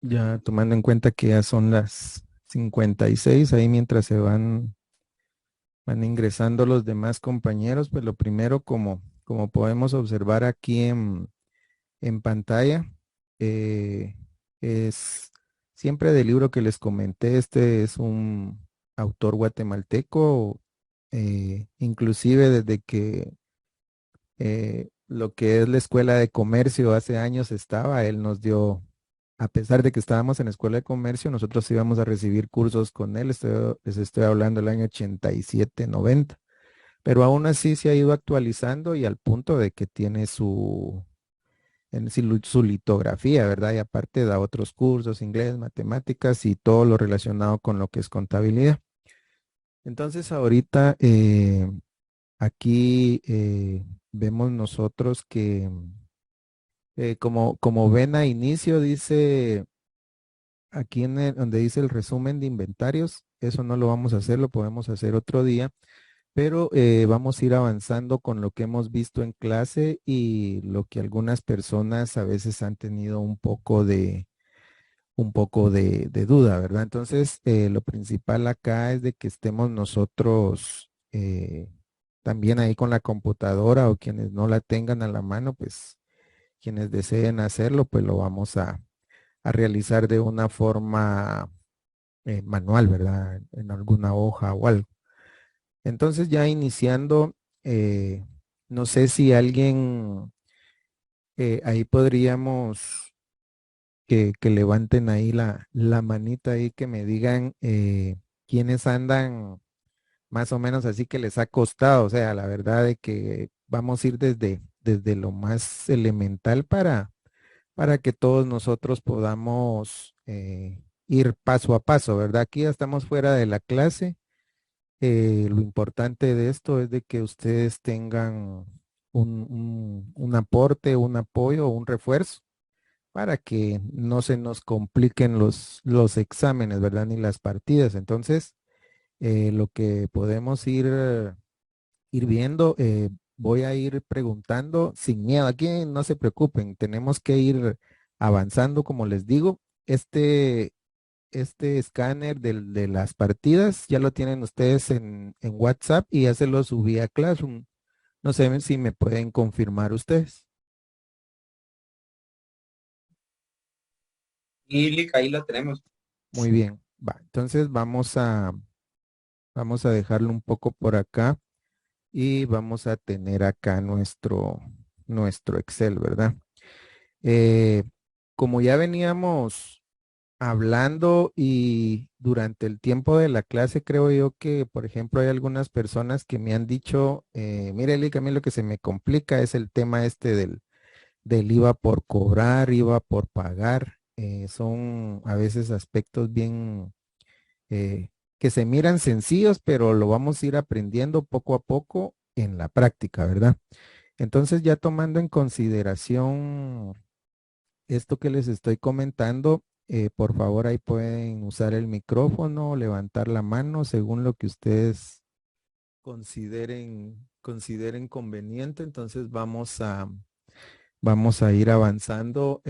Ya tomando en cuenta que ya son las 56, ahí mientras van ingresando los demás compañeros, pues lo primero, como podemos observar aquí en pantalla, eh, es siempre del libro que les comenté. Este es un autor guatemalteco, inclusive desde que lo que es la escuela de comercio hace años estaba, él nos dio, a pesar de que estábamos en la escuela de comercio, nosotros íbamos a recibir cursos con él. Les estoy hablando del año 87, 90, pero aún así se ha ido actualizando y al punto de que tiene su litografía, ¿verdad? Y aparte da otros cursos, inglés, matemáticas y todo lo relacionado con lo que es contabilidad. Entonces ahorita aquí vemos nosotros que como ven a inicio, dice aquí donde dice el resumen de inventarios, eso no lo vamos a hacer, lo podemos hacer otro día, pero vamos a ir avanzando con lo que hemos visto en clase y lo que algunas personas a veces han tenido un poco de duda, ¿verdad? Entonces, lo principal acá es de que estemos nosotros también ahí con la computadora, o quienes no la tengan a la mano, pues quienes deseen hacerlo, pues lo vamos a realizar de una forma manual, ¿verdad? En alguna hoja o algo. Entonces, ya iniciando, eh, no sé si alguien ahí podríamos que levanten ahí la manita ahí, que me digan quiénes andan más o menos así que les ha costado. O sea, la verdad de que vamos a ir desde lo más elemental para que todos nosotros podamos ir paso a paso, ¿verdad? Aquí ya estamos fuera de la clase. Lo importante de esto es de que ustedes tengan un aporte, un apoyo, un refuerzo para que no se nos compliquen los exámenes, ¿verdad? Ni las partidas. Entonces, lo que podemos ir viendo, voy a ir preguntando sin miedo. Aquí no se preocupen, tenemos que ir avanzando, como les digo. Este escáner de las partidas ya lo tienen ustedes en WhatsApp y ya se lo subí a Classroom. No sé si me pueden confirmar ustedes. Y Lick, ahí lo tenemos. Muy bien, va. Entonces vamos a dejarlo un poco por acá y vamos a tener acá nuestro Excel, ¿verdad? Eh, como ya veníamos hablando y durante el tiempo de la clase, creo yo que, por ejemplo, hay algunas personas que me han dicho, mire, Lick, a mí lo que se me complica es el tema este del IVA por cobrar, IVA por pagar. Son a veces aspectos bien que se miran sencillos, pero lo vamos a ir aprendiendo poco a poco en la práctica, ¿verdad? Entonces, ya tomando en consideración esto que les estoy comentando, por favor, ahí pueden usar el micrófono, levantar la mano según lo que ustedes consideren conveniente. Entonces, vamos a ir avanzando,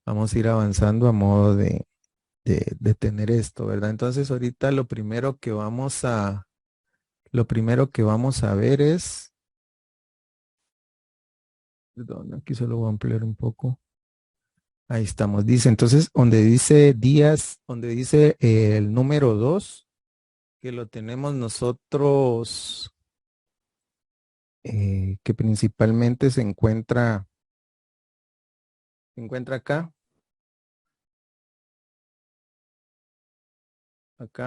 vamos a ir avanzando a modo de tener esto, ¿verdad? Entonces, ahorita lo primero que vamos a ver es, perdón, aquí solo voy a ampliar un poco. Ahí estamos. Dice, entonces, donde dice días, donde dice el número 2, que lo tenemos nosotros, que principalmente se encuentra acá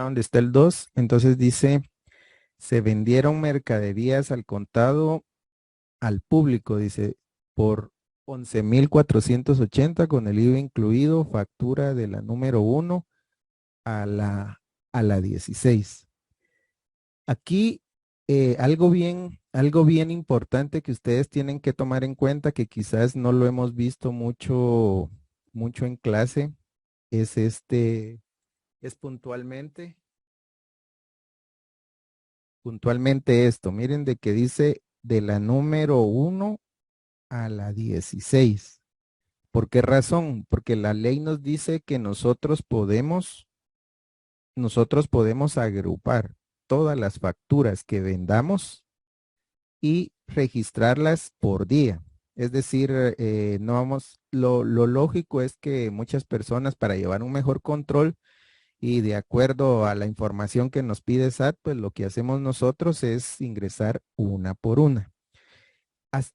donde está el 2. Entonces dice, se vendieron mercaderías al contado al público, dice, por 11,480 con el IVA incluido, factura de la número 1 a la 16. Aquí algo bien importante que ustedes tienen que tomar en cuenta, que quizás no lo hemos visto mucho en clase, es puntualmente esto. Miren de que dice de la número 1 a la 16. ¿Por qué razón? Porque la ley nos dice que nosotros podemos agrupar todas las facturas que vendamos y registrarlas por día. Es decir, no vamos, lo lógico es que muchas personas para llevar un mejor control y de acuerdo a la información que nos pide SAT, pues lo que hacemos nosotros es ingresar una por una. Has-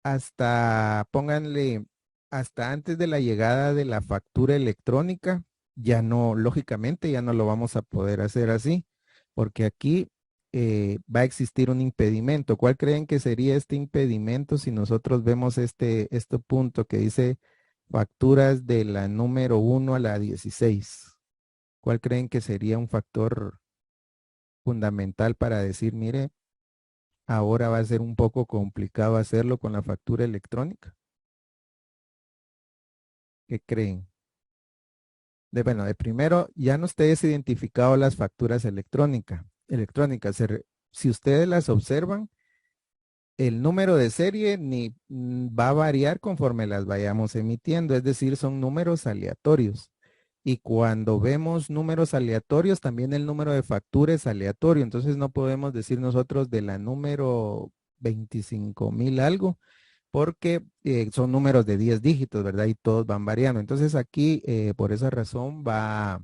Hasta, pónganle, hasta antes de la llegada de la factura electrónica, ya no, lógicamente ya no lo vamos a poder hacer así, porque aquí va a existir un impedimento. ¿Cuál creen que sería este impedimento si nosotros vemos este punto que dice facturas de la número 1 a la 16? ¿Cuál creen que sería un factor fundamental para decir, mire, ahora va a ser un poco complicado hacerlo con la factura electrónica? ¿Qué creen? Bueno, de primero, ya no ustedes identificado las facturas electrónicas. Si ustedes las observan, el número de serie va a variar conforme las vayamos emitiendo, es decir, son números aleatorios. Y cuando vemos números aleatorios, también el número de factura es aleatorio. Entonces no podemos decir nosotros de la número 25,000 algo, porque son números de 10 dígitos, ¿verdad? Y todos van variando. Entonces aquí, por esa razón, va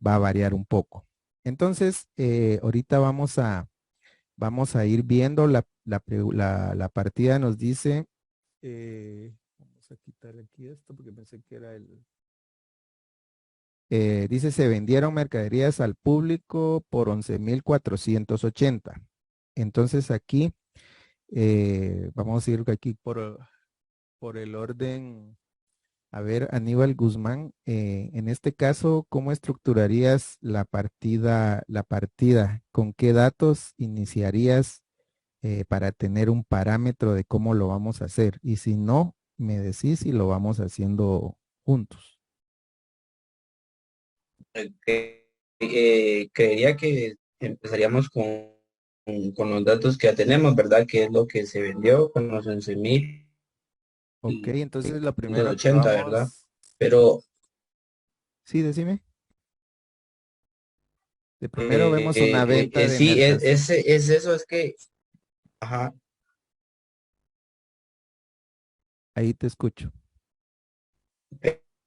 a variar un poco. Entonces, ahorita vamos a ir viendo la partida nos dice, vamos a quitar aquí esto porque pensé que era dice, se vendieron mercaderías al público por 11,480. Entonces aquí, vamos a ir aquí por el orden. A ver, Aníbal Guzmán, en este caso, ¿cómo estructurarías la partida? ¿Con qué datos iniciarías para tener un parámetro de cómo lo vamos a hacer? Y si no, me decís si lo vamos haciendo juntos. Creería que empezaríamos con los datos que ya tenemos, ¿verdad? Que es lo que se vendió con los 11,000 Ok, entonces lo primero que 180, ¿verdad? vamos, Pero sí, decime. De primero vemos una venta de sí, mercancía. es eso, es que, ajá, Ahí te escucho.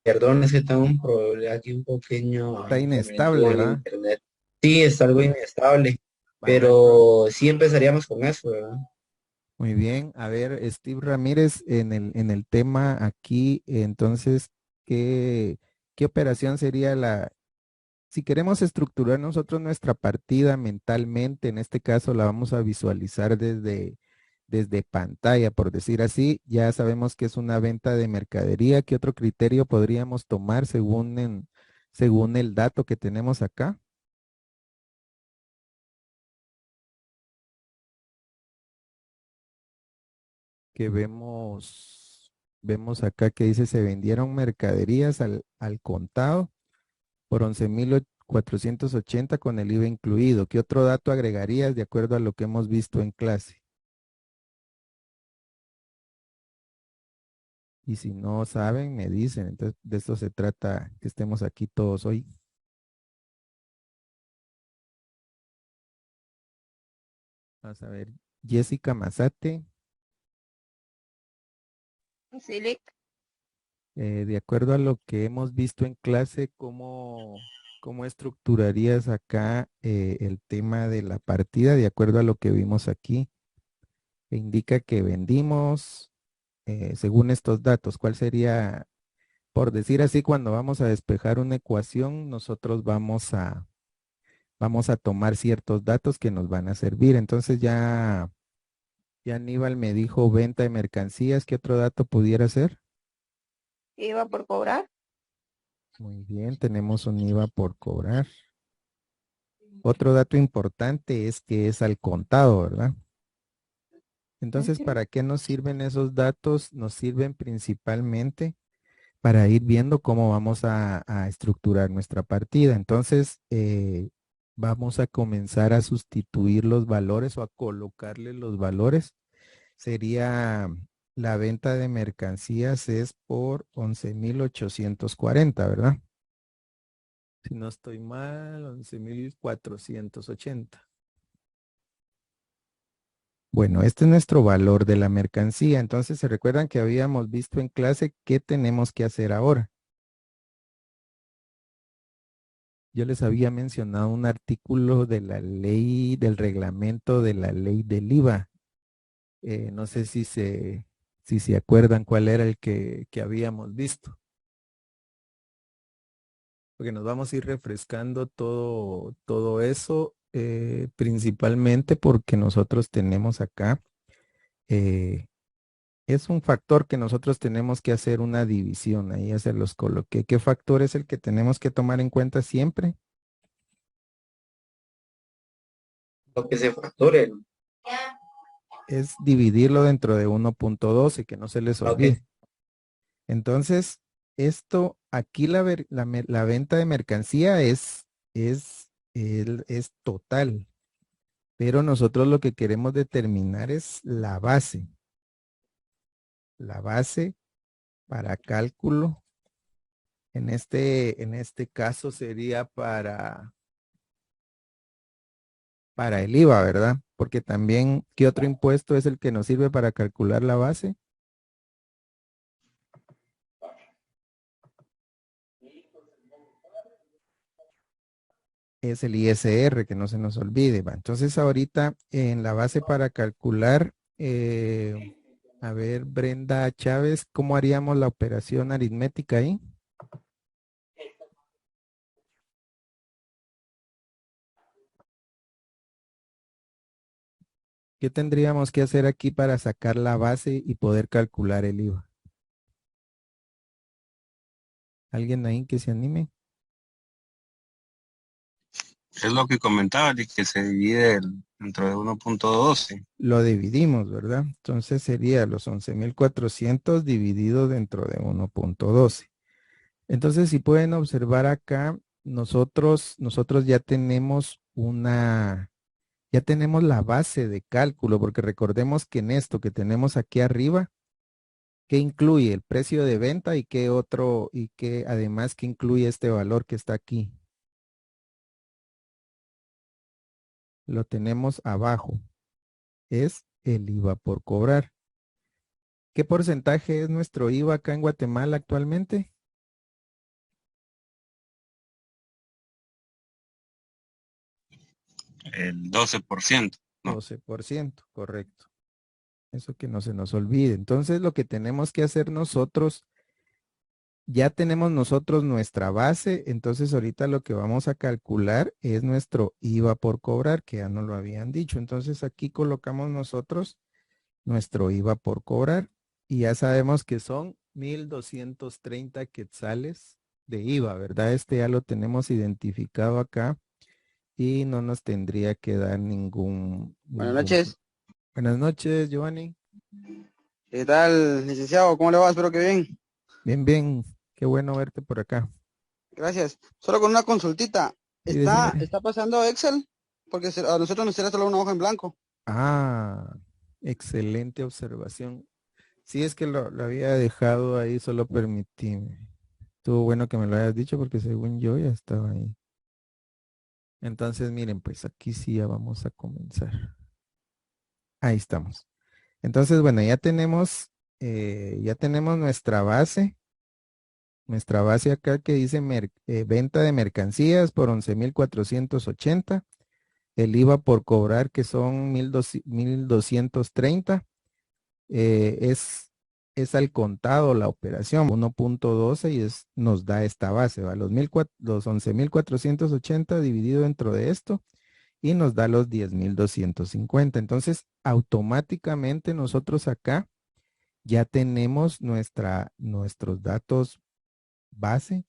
perdón, es que tengo un problema aquí, un pequeño Está inconveniente inestable, con el ¿verdad? internet. Sí, es algo inestable, Va, no hay problema. pero sí empezaríamos con eso, ¿verdad? Muy bien. A ver, Steve Ramírez, en el tema aquí, entonces, ¿qué operación sería si queremos estructurar nosotros nuestra partida mentalmente, en este caso la vamos a visualizar desde pantalla, por decir así, ya sabemos que es una venta de mercadería. ¿Qué otro criterio podríamos tomar según el dato que tenemos acá? Que vemos acá que dice se vendieron mercaderías al contado por 11,480 con el IVA incluido. ¿Qué otro dato agregarías de acuerdo a lo que hemos visto en clase? Y si no saben, me dicen. Entonces, de esto se trata que estemos aquí todos hoy. Vamos a ver. Jessica Mazate, Sí, de acuerdo a lo que hemos visto en clase, ¿cómo estructurarías acá el tema de la partida de acuerdo a lo que vimos aquí? Indica que vendimos, según estos datos, ¿cuál sería, por decir así, cuando vamos a despejar una ecuación, nosotros vamos a tomar ciertos datos que nos van a servir? Entonces ya Aníbal me dijo venta de mercancías. ¿Qué otro dato pudiera ser? iba por cobrar. Muy bien, tenemos un IVA por cobrar. Otro dato importante es que es al contado, ¿verdad? Entonces, Ujú. ¿para qué nos sirven esos datos? Nos sirven principalmente para ir viendo cómo vamos a estructurar nuestra partida. Entonces, vamos a comenzar a sustituir los valores o a colocarle los valores. Sería la venta de mercancías es por 11,840, ¿verdad? Si no estoy mal, 11,480. Bueno, este es nuestro valor de la mercancía. Entonces, ¿se recuerdan que habíamos visto en clase qué tenemos que hacer ahora? Yo les había mencionado un artículo de la ley, del reglamento de la ley del IVA. No sé si se acuerdan cuál era el que habíamos visto. Porque nos vamos a ir refrescando todo eso, principalmente porque nosotros tenemos acá, eh, es un factor que nosotros tenemos que hacer una división, ahí ya se los coloqué. ¿Qué factor es el que tenemos que tomar en cuenta siempre? Lo que se facture. Es dividirlo dentro de 1,12, que no se les Ok. olvide. Entonces, esto, aquí la venta de mercancía es total, pero nosotros lo que queremos determinar es la base. La base para cálculo, en este caso sería para el IVA, ¿verdad? Porque también, ¿qué otro impuesto es el que nos sirve para calcular la base? Es el ISR, que no se nos olvide, ¿va? Entonces ahorita en la base para calcular, a ver, Brenda Chávez, ¿cómo haríamos la operación aritmética ahí? ¿Qué tendríamos que hacer aquí para sacar la base y poder calcular el IVA? ¿Alguien ahí que se anime? Es lo que comentaba, de que se divide dentro de 1.12. Lo dividimos, ¿verdad? Entonces sería los 11,400 dividido dentro de 1,12. Entonces, si pueden observar acá, nosotros ya tenemos la base de cálculo, porque recordemos que en esto que tenemos aquí arriba, ¿qué incluye? El precio de venta y qué otro, y qué además que incluye este valor que está aquí. Lo tenemos abajo. Es el IVA por cobrar. ¿Qué porcentaje es nuestro IVA acá en Guatemala actualmente? El 12%, ¿no? 12%, correcto. Eso que no se nos olvide. Entonces, lo que tenemos que hacer nosotros, ya tenemos nosotros nuestra base, entonces ahorita lo que vamos a calcular es nuestro IVA por cobrar, que ya nos lo habían dicho. Entonces, aquí colocamos nosotros nuestro IVA por cobrar y ya sabemos que son 1,230 quetzales de IVA, ¿verdad? Este ya lo tenemos identificado acá y no nos tendría que dar Buenas ningún. noches. Buenas noches, Giovanni. ¿Qué tal, licenciado? ¿Cómo le va? Espero que bien. Bien, bien. Qué bueno verte por acá. Gracias. Solo con una consultita. Sí, ¿Está, decime. está pasando Excel? Porque a nosotros nos será solo una hoja en blanco. Ah, excelente observación. Sí, es que lo había dejado ahí, solo permitíme. Estuvo bueno que me lo hayas dicho porque según yo ya estaba ahí. Entonces, miren, pues aquí sí ya vamos a comenzar. Ahí estamos. Entonces, bueno, ya tenemos nuestra base acá que dice venta de mercancías por 11,480. El IVA por cobrar que son 1,230. Es al contado la operación 1,12 y nos da esta base, ¿va? Los 11,480 dividido dentro de esto y nos da los 10,250. Entonces, automáticamente nosotros acá ya tenemos nuestros datos base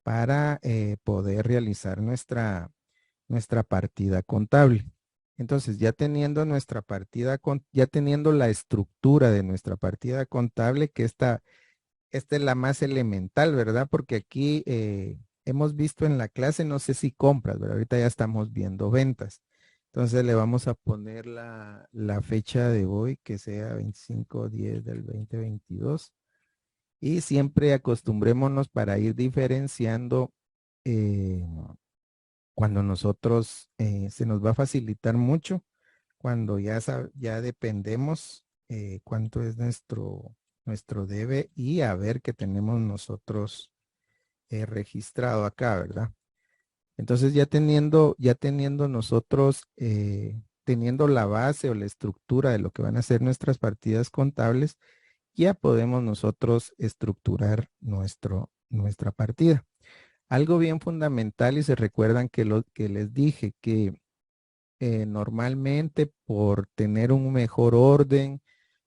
para poder realizar nuestra partida contable. Entonces, ya teniendo ya teniendo la estructura de nuestra partida contable, que esta es la más elemental, ¿verdad? Porque aquí hemos visto en la clase, no sé si compras, pero ahorita ya estamos viendo ventas. Entonces le vamos a poner la fecha de hoy, que sea 25/10 del 2022. Y siempre acostumbrémonos para ir diferenciando eh, cuando nosotros se nos va a facilitar mucho, cuando ya dependemos cuánto es nuestro debe y a ver qué tenemos nosotros registrado acá, ¿verdad? Entonces ya teniendo nosotros, teniendo la base o la estructura de lo que van a ser nuestras partidas contables, ya podemos nosotros estructurar nuestra partida. Algo bien fundamental, y se recuerdan que lo que les dije, que normalmente por tener un mejor orden,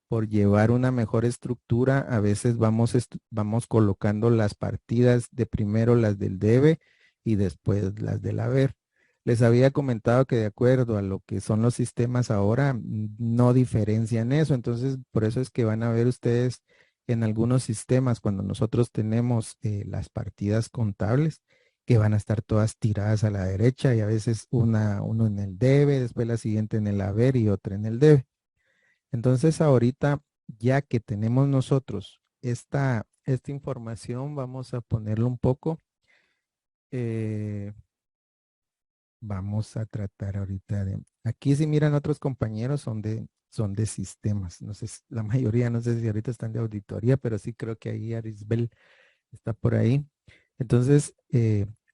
por llevar una mejor estructura, a veces vamos colocando las partidas de primero las del debe y después las del haber. Les había comentado que de acuerdo a lo que son los sistemas ahora, no diferencian eso. Entonces, por eso es que van a ver ustedes en algunos sistemas, cuando nosotros tenemos las partidas contables, que van a estar todas tiradas a la derecha y a veces uno en el debe, después la siguiente en el haber y otra en el debe. Entonces ahorita, ya que tenemos nosotros esta información, vamos a ponerlo un poco. Vamos a tratar ahorita aquí si miran otros compañeros son de sistemas. No sé, la mayoría, no sé si ahorita están de auditoría, pero sí creo que ahí Arisbel está por ahí. Entonces,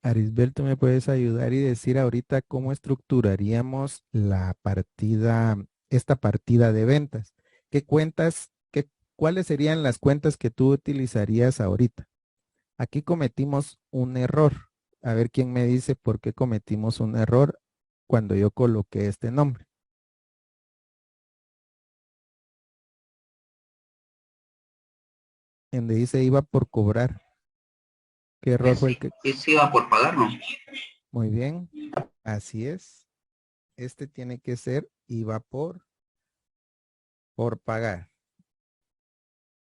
Arisbel, tú me puedes ayudar y decir ahorita cómo estructuraríamos esta partida de ventas. ¿Qué cuentas, cuáles serían las cuentas que tú utilizarías ahorita? Aquí cometimos un error. A ver quién me dice por qué cometimos un error cuando yo coloqué este nombre. En donde dice iba por cobrar. ¿Qué error fue el que? Sí va por pagar, ¿no? Muy bien, así es. Este tiene que ser iba por pagar.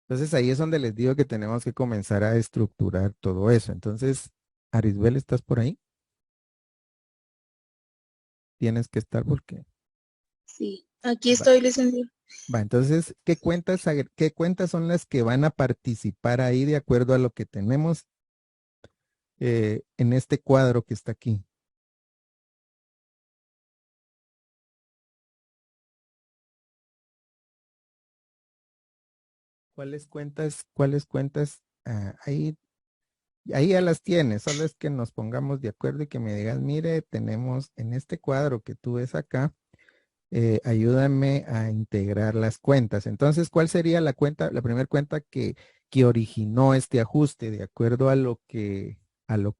Entonces ahí es donde les digo que tenemos que comenzar a estructurar todo eso. Entonces, Arisbel, ¿estás por ahí? Tienes que estar porque Sí, aquí va. estoy, licenciado. Va, entonces, qué cuentas son las que van a participar ahí de acuerdo a lo que tenemos en este cuadro que está aquí? ¿Cuáles cuentas? Ahí ya las tienes, solo es que nos pongamos de acuerdo y que me digas, mire, tenemos en este cuadro que tú ves acá, ayúdame a integrar las cuentas. Entonces, ¿cuál sería la primera cuenta que originó este ajuste de acuerdo a lo que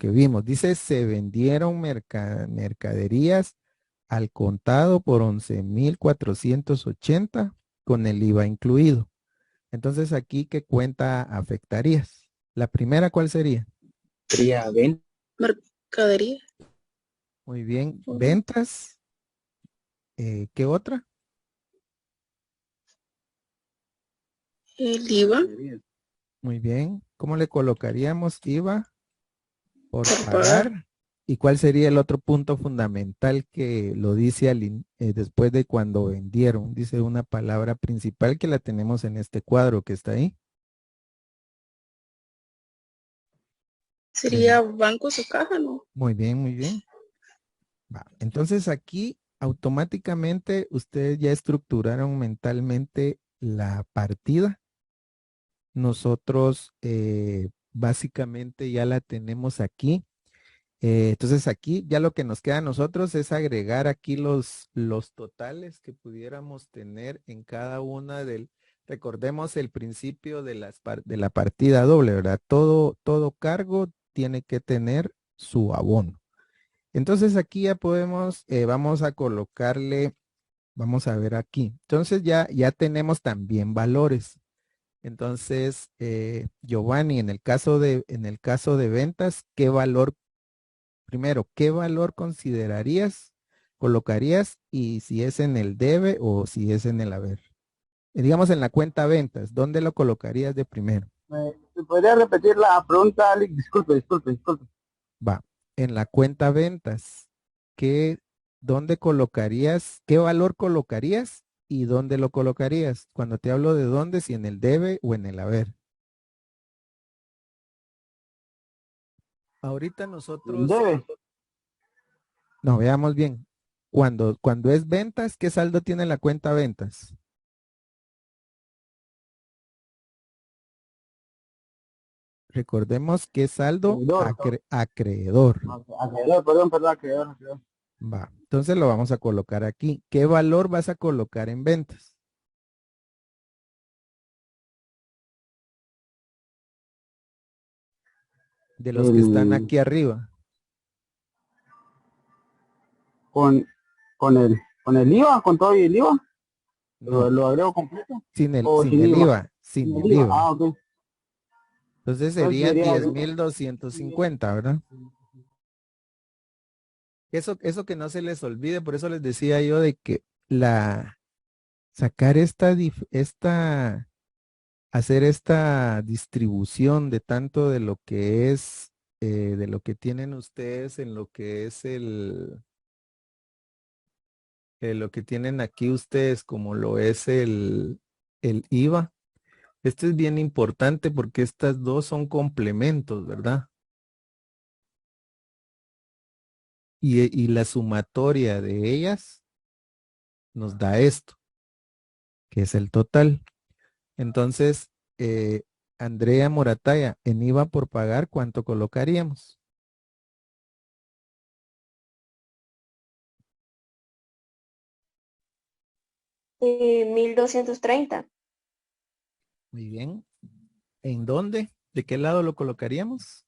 vimos? Dice, se vendieron mercaderías al contado por 11,480 con el IVA incluido. Entonces, aquí, ¿qué cuenta afectarías? La primera, ¿cuál sería? Sería venta. Mercadería. Muy bien. Ventas. ¿Qué otra? El IVA Muy bien. ¿Cómo le colocaríamos IVA? Por por pagar. pagar. ¿Y cuál sería el otro punto fundamental que lo dice después de cuando vendieron? Dice una palabra principal que la tenemos en este cuadro que está ahí. Sería bancos o caja, ¿no? Muy bien, muy bien. Va. Entonces aquí automáticamente ustedes ya estructuraron mentalmente la partida. Nosotros básicamente ya la tenemos aquí. Entonces aquí ya lo que nos queda a nosotros es agregar aquí los totales que pudiéramos tener en cada una recordemos el principio de la partida doble, ¿verdad? Todo cargo tiene que tener su abono. Entonces aquí ya podemos, vamos a colocarle, vamos a ver aquí. Entonces ya tenemos también valores. Entonces, Giovanni, en el caso de ventas, qué valor colocarías y si es en el debe o si es en el haber? Digamos en la cuenta ventas, ¿dónde lo colocarías de primero? ¿Me podría repetir la pregunta, Alex? Disculpe. Va, en la cuenta ventas, ¿qué ¿dónde colocarías, qué valor colocarías y dónde lo colocarías? Cuando te hablo de dónde, si en el debe o en el haber. Ahorita nosotros, Debe. no, veamos bien. Cuando es ventas, ¿qué saldo tiene la cuenta ventas? Recordemos que es saldo Deudor. acreedor. Acreedor, perdón, acreedor. Va. Entonces lo vamos a colocar aquí. ¿Qué valor vas a colocar en ventas? De los que están El, aquí arriba. con, con el IVA, con todo y el IVA, No, lo agrego completo. sin el, O sin sin el IVA. IVA, sin Sin el el IVA. IVA. Ok. Entonces Entonces serían sería 10,250, ¿verdad? Eso que no se les olvide, por eso les decía yo de que sacar hacer esta distribución de tanto de lo que es, de lo que tienen ustedes en lo que es lo que tienen aquí ustedes como lo es el IVA. Esto es bien importante porque estas dos son complementos, ¿verdad? Y la sumatoria de ellas nos da esto, que es el total. Entonces, Andrea Morataya, en IVA por pagar, ¿cuánto colocaríamos? Eh, 1230. Muy bien. ¿En dónde? ¿De qué lado lo colocaríamos?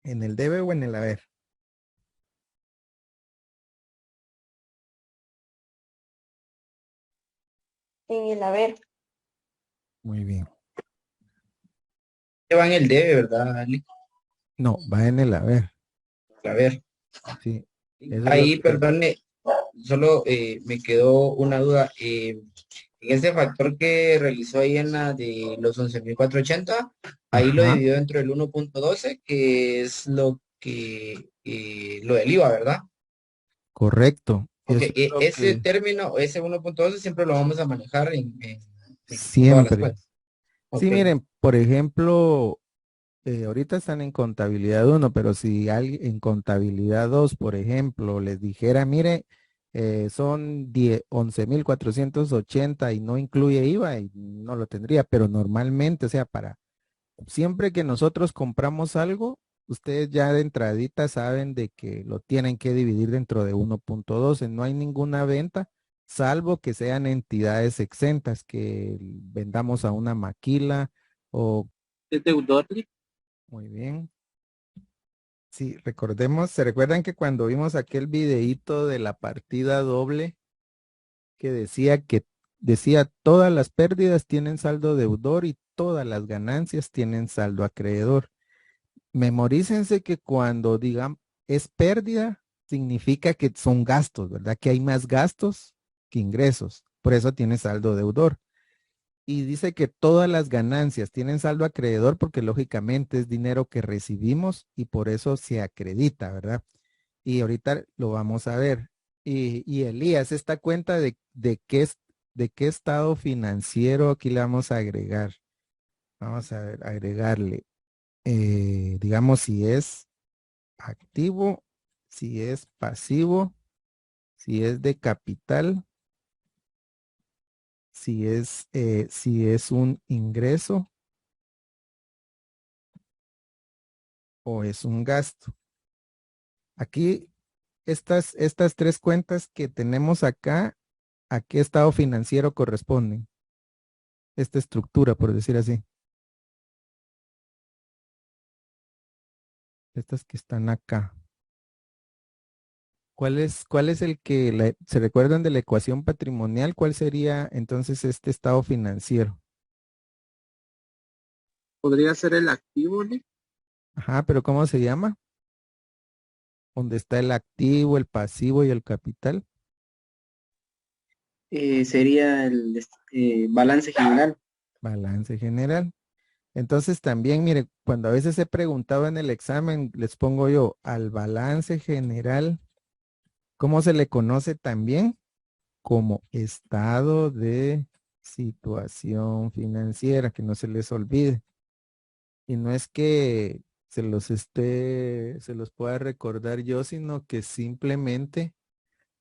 ¿En el debe o en el haber? En el haber. Muy bien. Que va en el debe, ¿verdad, Ali? No, va en el haber. A ver, Sí. Eso es lo ahí, que... perdone, solo me quedó una duda. En ese factor que realizó ahí en la de los 11.480, ahí lo Ajá, dividió dentro del 1.12, que es lo del IVA, ¿verdad? correcto. Ok, Eso es lo ese que término, ese 1.12 siempre lo vamos a manejar en todas las siempre. cuentas. Sí, Ok, miren, por ejemplo, ahorita están en contabilidad uno, pero si alguien en contabilidad 2, por ejemplo, les dijera, mire, son 11,480 y no incluye IVA, y no lo tendría, pero normalmente, o sea, siempre que nosotros compramos algo, ustedes ya de entradita saben de que lo tienen que dividir dentro de 1.12. No hay ninguna venta, salvo que sean entidades exentas, que vendamos a una maquila o... ¿es deudor? Muy bien. Sí, recordemos, ¿se recuerdan que cuando vimos aquel videíto de la partida doble que decía todas las pérdidas tienen saldo deudor y todas las ganancias tienen saldo acreedor? Memorícense que cuando digan es pérdida, significa que son gastos, ¿verdad? Que hay más gastos que ingresos. Por eso tiene saldo deudor. Y dice que todas las ganancias tienen saldo acreedor porque lógicamente es dinero que recibimos y por eso se acredita, ¿verdad? Y ahorita lo vamos a ver. Y Elías, esta cuenta de qué estado financiero aquí le vamos a agregar. Vamos a ver, agregarle, digamos, si es activo, si es pasivo, si es de capital, si es un ingreso o es un gasto. Aquí, estas tres cuentas que tenemos acá, ¿a qué estado financiero corresponden? Esta estructura, por decir así. Estas que están acá. ¿Cuál es el que se recuerdan de la ecuación patrimonial? ¿Cuál sería entonces este estado financiero? Podría ser el activo, ¿no? Ajá, pero ¿cómo se llama? ¿Dónde está el activo, el pasivo y el capital? Sería el balance general. Balance general. Entonces también, mire, cuando a veces he preguntado en el examen, les pongo yo al balance general ¿Cómo se le conoce también? Como estado de situación financiera, que no se les olvide. Y no es que se los pueda recordar yo, sino que simplemente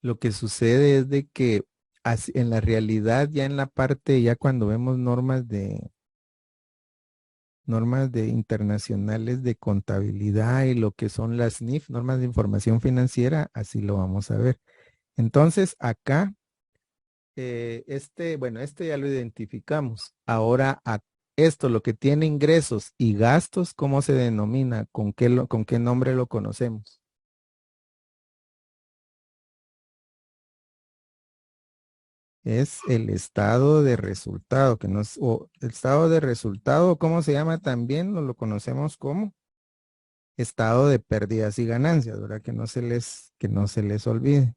lo que sucede es de que en la realidad, ya en la parte, ya cuando vemos normas de internacionales de contabilidad y lo que son las NIF, normas de información financiera, así lo vamos a ver. Entonces, acá, bueno, este ya lo identificamos. Ahora, esto, lo que tiene ingresos y gastos, ¿cómo se denomina? ¿Con qué nombre lo conocemos? Es el estado de resultado, que no es, o el estado de resultado, ¿cómo se llama también? Lo conocemos como estado de pérdidas y ganancias, ¿verdad? Que no se les olvide.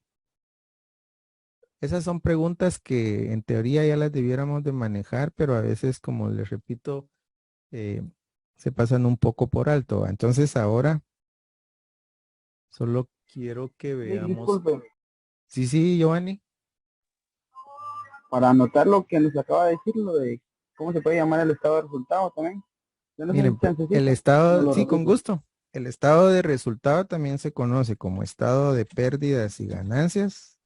Esas son preguntas que en teoría ya las debiéramos de manejar, pero a veces, como les repito, eh, se pasan un poco por alto, ¿va? Entonces ahora solo quiero que veamos. Disculpe, Sí, sí, Giovanni. para anotar lo que nos acaba de decir, lo de cómo se puede llamar el estado de resultados también. Yo no sé Miren, si pues, el chancecito, no estado, lo sí, con repito. gusto. El estado de resultado también se conoce como estado de pérdidas y ganancias.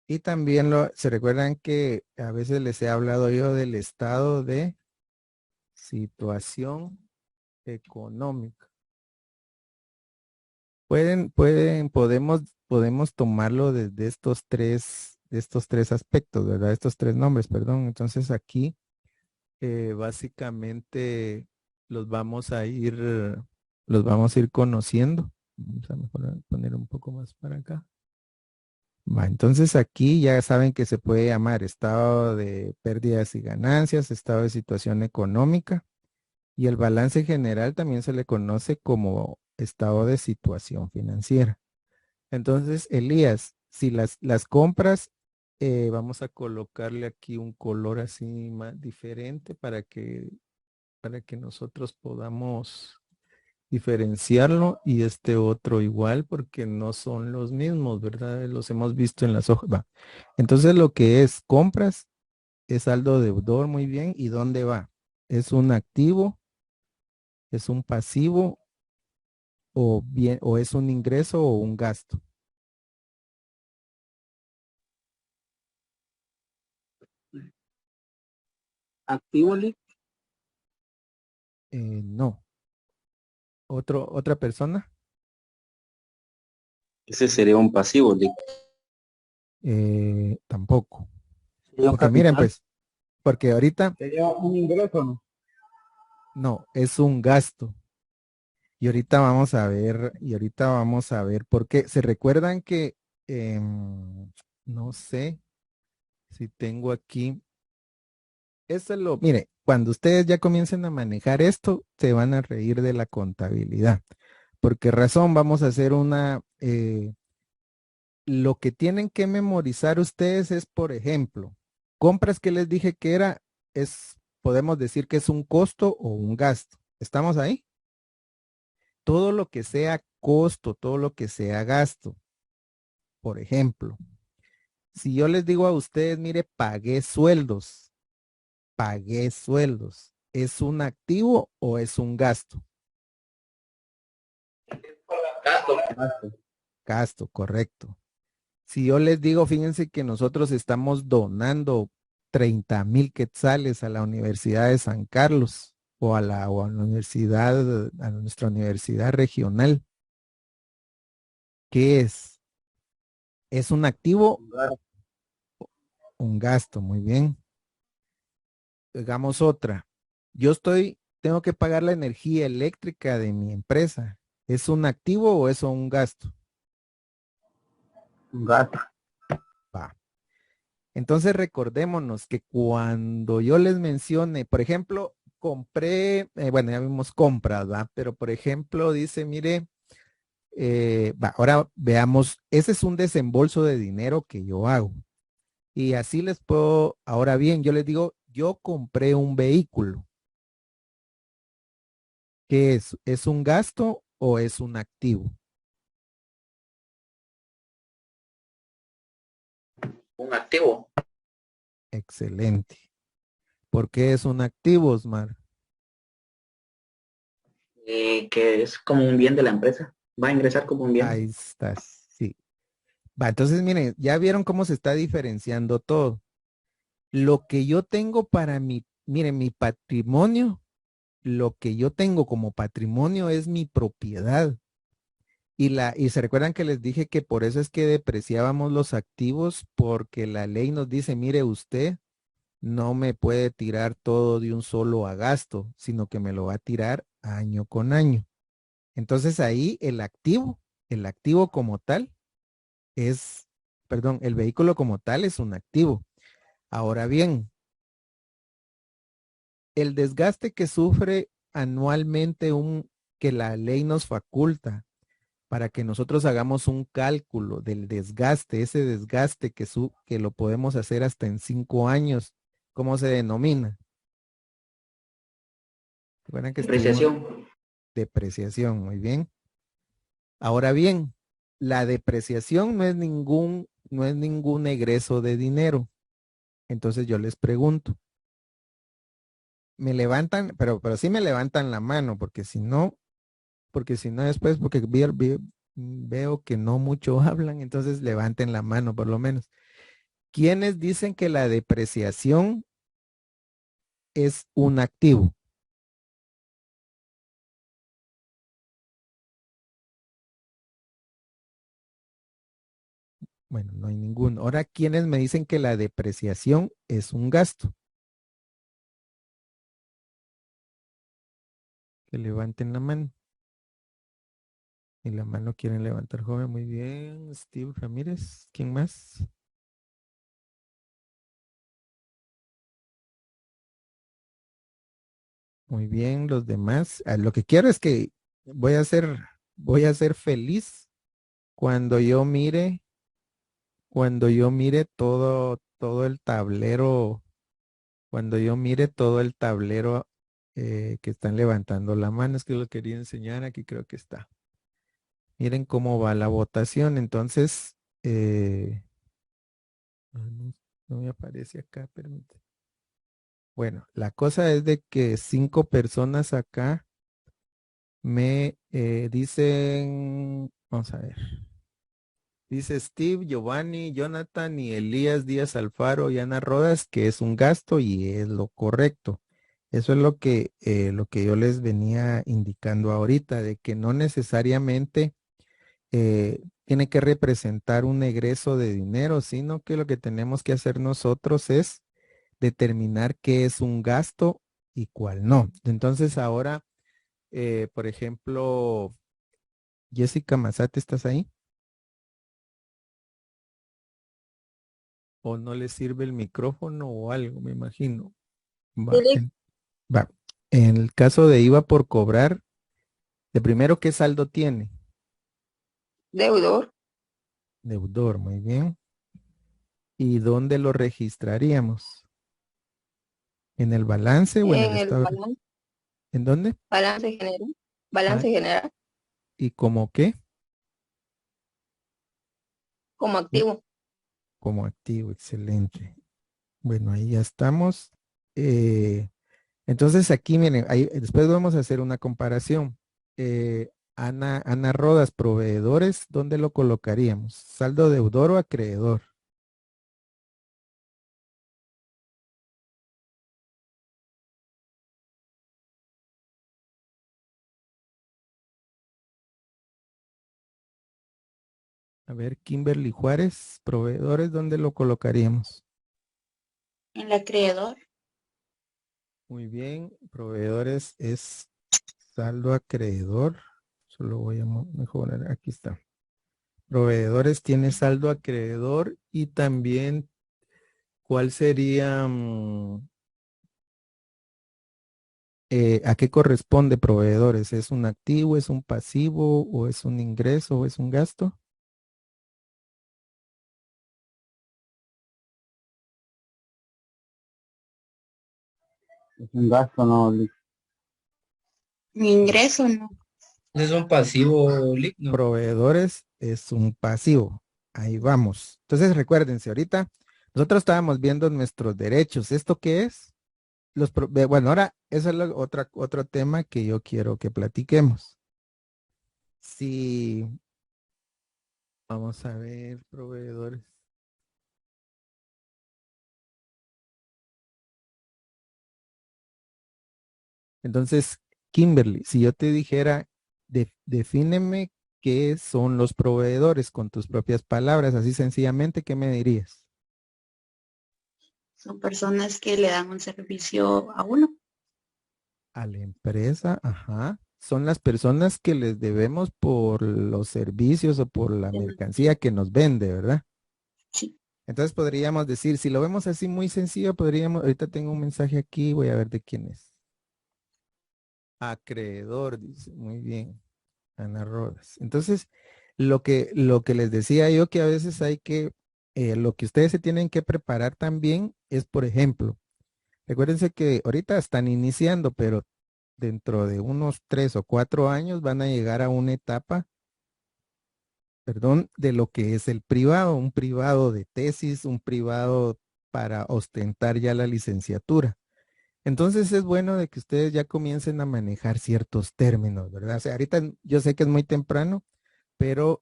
Y también se recuerdan que a veces les he hablado yo del estado de situación económica. Podemos tomarlo desde de estos tres aspectos, ¿verdad? Estos tres nombres, perdón. Entonces aquí básicamente los vamos a ir, los vamos a ir conociendo. Vamos a poner un poco más para acá. Va, entonces aquí ya saben que se puede llamar estado de pérdidas y ganancias, estado de situación económica y el balance general también se le conoce como estado de situación financiera. Entonces, Elías, si las compras, vamos a colocarle aquí un color así más diferente para que nosotros podamos diferenciarlo y este otro igual porque no son los mismos, ¿verdad? Los hemos visto en las hojas. Va. Entonces, lo que es compras es saldo deudor, muy bien. ¿Y dónde va? ¿Es un activo? ¿Es un pasivo? ¿O bien, o es un ingreso o un gasto? Activo, Lick. No. ¿Otra persona? Ese sería un pasivo, Lick. Tampoco. Sería un Porque miren, capital. pues, porque ahorita Sería un ingreso, ¿no? no, es un gasto. Y ahorita vamos a ver por qué. ¿Se recuerdan que, no sé si tengo aquí, mire, cuando ustedes ya comiencen a manejar esto, se van a reír de la contabilidad. ¿Por qué razón? Vamos a hacer lo que tienen que memorizar ustedes es, por ejemplo, compras que les dije que podemos decir que es un costo o un gasto. ¿Estamos ahí? Todo lo que sea costo, todo lo que sea gasto. Por ejemplo, si yo les digo a ustedes, mire, pagué sueldos, ¿es un activo o es un gasto? Gasto. Gasto, correcto. Si yo les digo, fíjense que nosotros estamos donando 30,000 quetzales a la Universidad de San Carlos o a la universidad, a nuestra universidad regional, ¿qué es? ¿Es un activo? Un gasto, muy bien. Digamos otra. Tengo que pagar la energía eléctrica de mi empresa. ¿Es un activo o es un gasto? Un gasto. Va. Entonces recordémonos que cuando yo les mencione, por ejemplo, compré, bueno, ya vimos compras, ¿va? Pero por ejemplo, dice, mire, ahora veamos, ese es un desembolso de dinero que yo hago. Y así ahora bien, yo les digo, yo compré un vehículo. ¿Qué es? ¿Es un gasto o es un activo? Un activo, Excelente. ¿Por qué es un activo, Osmar? que es como un bien de la empresa. Va a ingresar como un bien. Ahí está, sí. Va, entonces miren, ya vieron cómo se está diferenciando todo. Lo que yo tengo para mi, miren, mi patrimonio, lo que yo tengo como patrimonio es mi propiedad. Y se recuerdan que les dije que por eso es que depreciábamos los activos, porque la ley nos dice, mire usted, no me puede tirar todo de un solo a gasto, sino que me lo va a tirar año con año. Entonces ahí el activo como tal es, perdón, el vehículo como tal es un activo. Ahora bien, el desgaste que sufre anualmente que la ley nos faculta para que nosotros hagamos un cálculo del desgaste, ese desgaste que lo podemos hacer hasta en 5 años, ¿cómo se denomina? Recuerden que estuvimos Depreciación. depreciación, muy bien. Ahora bien, la depreciación no es ningún egreso de dinero. Entonces yo les pregunto, me levantan, pero sí me levantan la mano, porque si no después, porque veo que no mucho hablan, entonces levanten la mano por lo menos. ¿Quiénes dicen que la depreciación es un activo? Bueno, no hay ninguno. Ahora, ¿quiénes me dicen que la depreciación es un gasto? Que levanten la mano. Y la mano quieren levantar, joven. Muy bien. Steve Ramírez. ¿Quién más? Muy bien, los demás. Lo que quiero es que voy a ser, voy a ser feliz cuando yo mire, cuando yo mire todo el tablero, cuando yo mire todo el tablero que están levantando la mano. Es que lo quería enseñar, aquí creo que está. Miren cómo va la votación. Entonces, no, no me aparece acá, permítame. Bueno, la cosa es de que 5 personas acá me dicen, vamos a ver, dice Steve, Giovanni, Jonathan y Elías Díaz Alfaro y Ana Rodas que es un gasto y es lo correcto. Eso es lo que yo les venía indicando ahorita, de que no necesariamente tiene que representar un egreso de dinero, sino que lo que tenemos que hacer nosotros es determinar qué es un gasto y cuál no. Entonces ahora, por ejemplo, Jessica Mazate, ¿estás ahí? ¿O no le sirve el micrófono o algo, me imagino? Va, va. En el caso de IVA por cobrar, de primero, ¿qué saldo tiene? Deudor. Deudor, muy bien. ¿Y dónde lo registraríamos? ¿En el balance o en el En el estado? ¿En dónde? balance general. Ah, Balance general ¿y cómo qué? como activo. Como activo, excelente. Bueno, ahí ya estamos. Eh, entonces aquí, miren, ahí, después vamos a hacer una comparación. Ana Rodas, proveedores, ¿dónde lo colocaríamos? ¿Saldo deudor o acreedor? A ver, Kimberly Juárez, proveedores, ¿dónde lo colocaríamos? El acreedor. Muy bien, proveedores es saldo acreedor. Solo voy a mejorar, aquí está. Proveedores tiene saldo acreedor y también, ¿cuál sería, a qué corresponde proveedores? ¿Es un activo, es un pasivo o es un ingreso o es un gasto? Es un gasto, no, Mi ingreso, no. Es un pasivo ligno. Proveedores es un pasivo. Ahí vamos. Entonces recuérdense, ahorita nosotros estábamos viendo nuestros derechos. ¿Esto qué es? Bueno, ahora eso es otro tema que yo quiero que platiquemos. Si vamos a ver, proveedores. Entonces, Kimberly, si yo te dijera, defíneme qué son los proveedores con tus propias palabras, así sencillamente, ¿qué me dirías? Son personas que le dan un servicio a uno. A la empresa, ajá. Son las personas que les debemos por los servicios o por la mercancía que nos vende, ¿verdad? Sí. Entonces podríamos decir, si lo vemos así muy sencillo, ahorita tengo un mensaje aquí, voy a ver de quién es. Acreedor, dice, muy bien, Ana Rodas. Entonces, lo que les decía yo que a veces lo que ustedes se tienen que preparar también es, por ejemplo, recuérdense que ahorita están iniciando, pero dentro de unos 3 o 4 años van a llegar a una etapa, perdón, de lo que es el privado, un privado de tesis, un privado para ostentar ya la licenciatura. Entonces es bueno de que ustedes ya comiencen a manejar ciertos términos, ¿verdad? O sea, ahorita yo sé que es muy temprano, pero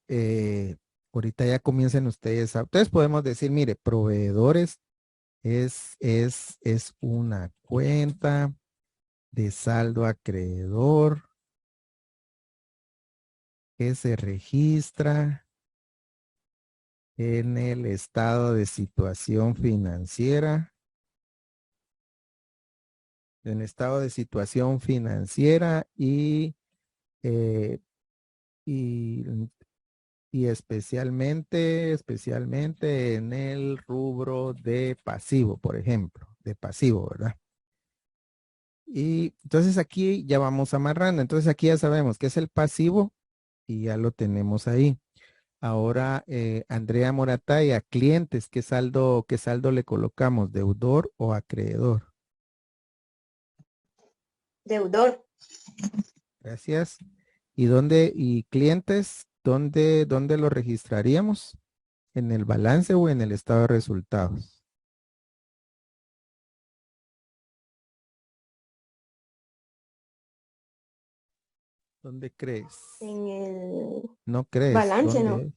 ahorita ya comiencen ustedes Entonces podemos decir, mire, proveedores es una cuenta de saldo acreedor que se registra en el estado de situación financiera, eh, y, y especialmente en el rubro de pasivo, por ejemplo, de pasivo, ¿verdad? Y entonces aquí ya vamos amarrando. Entonces aquí ya sabemos qué es el pasivo y ya lo tenemos ahí. Ahora, Andrea Morataya, clientes, qué saldo le colocamos? ¿Deudor o acreedor? Deudor. Gracias. ¿Y clientes, dónde lo registraríamos? ¿En el balance o en el estado de resultados? ¿Dónde crees? En el ¿No crees? balance, ¿Dónde ¿no? es?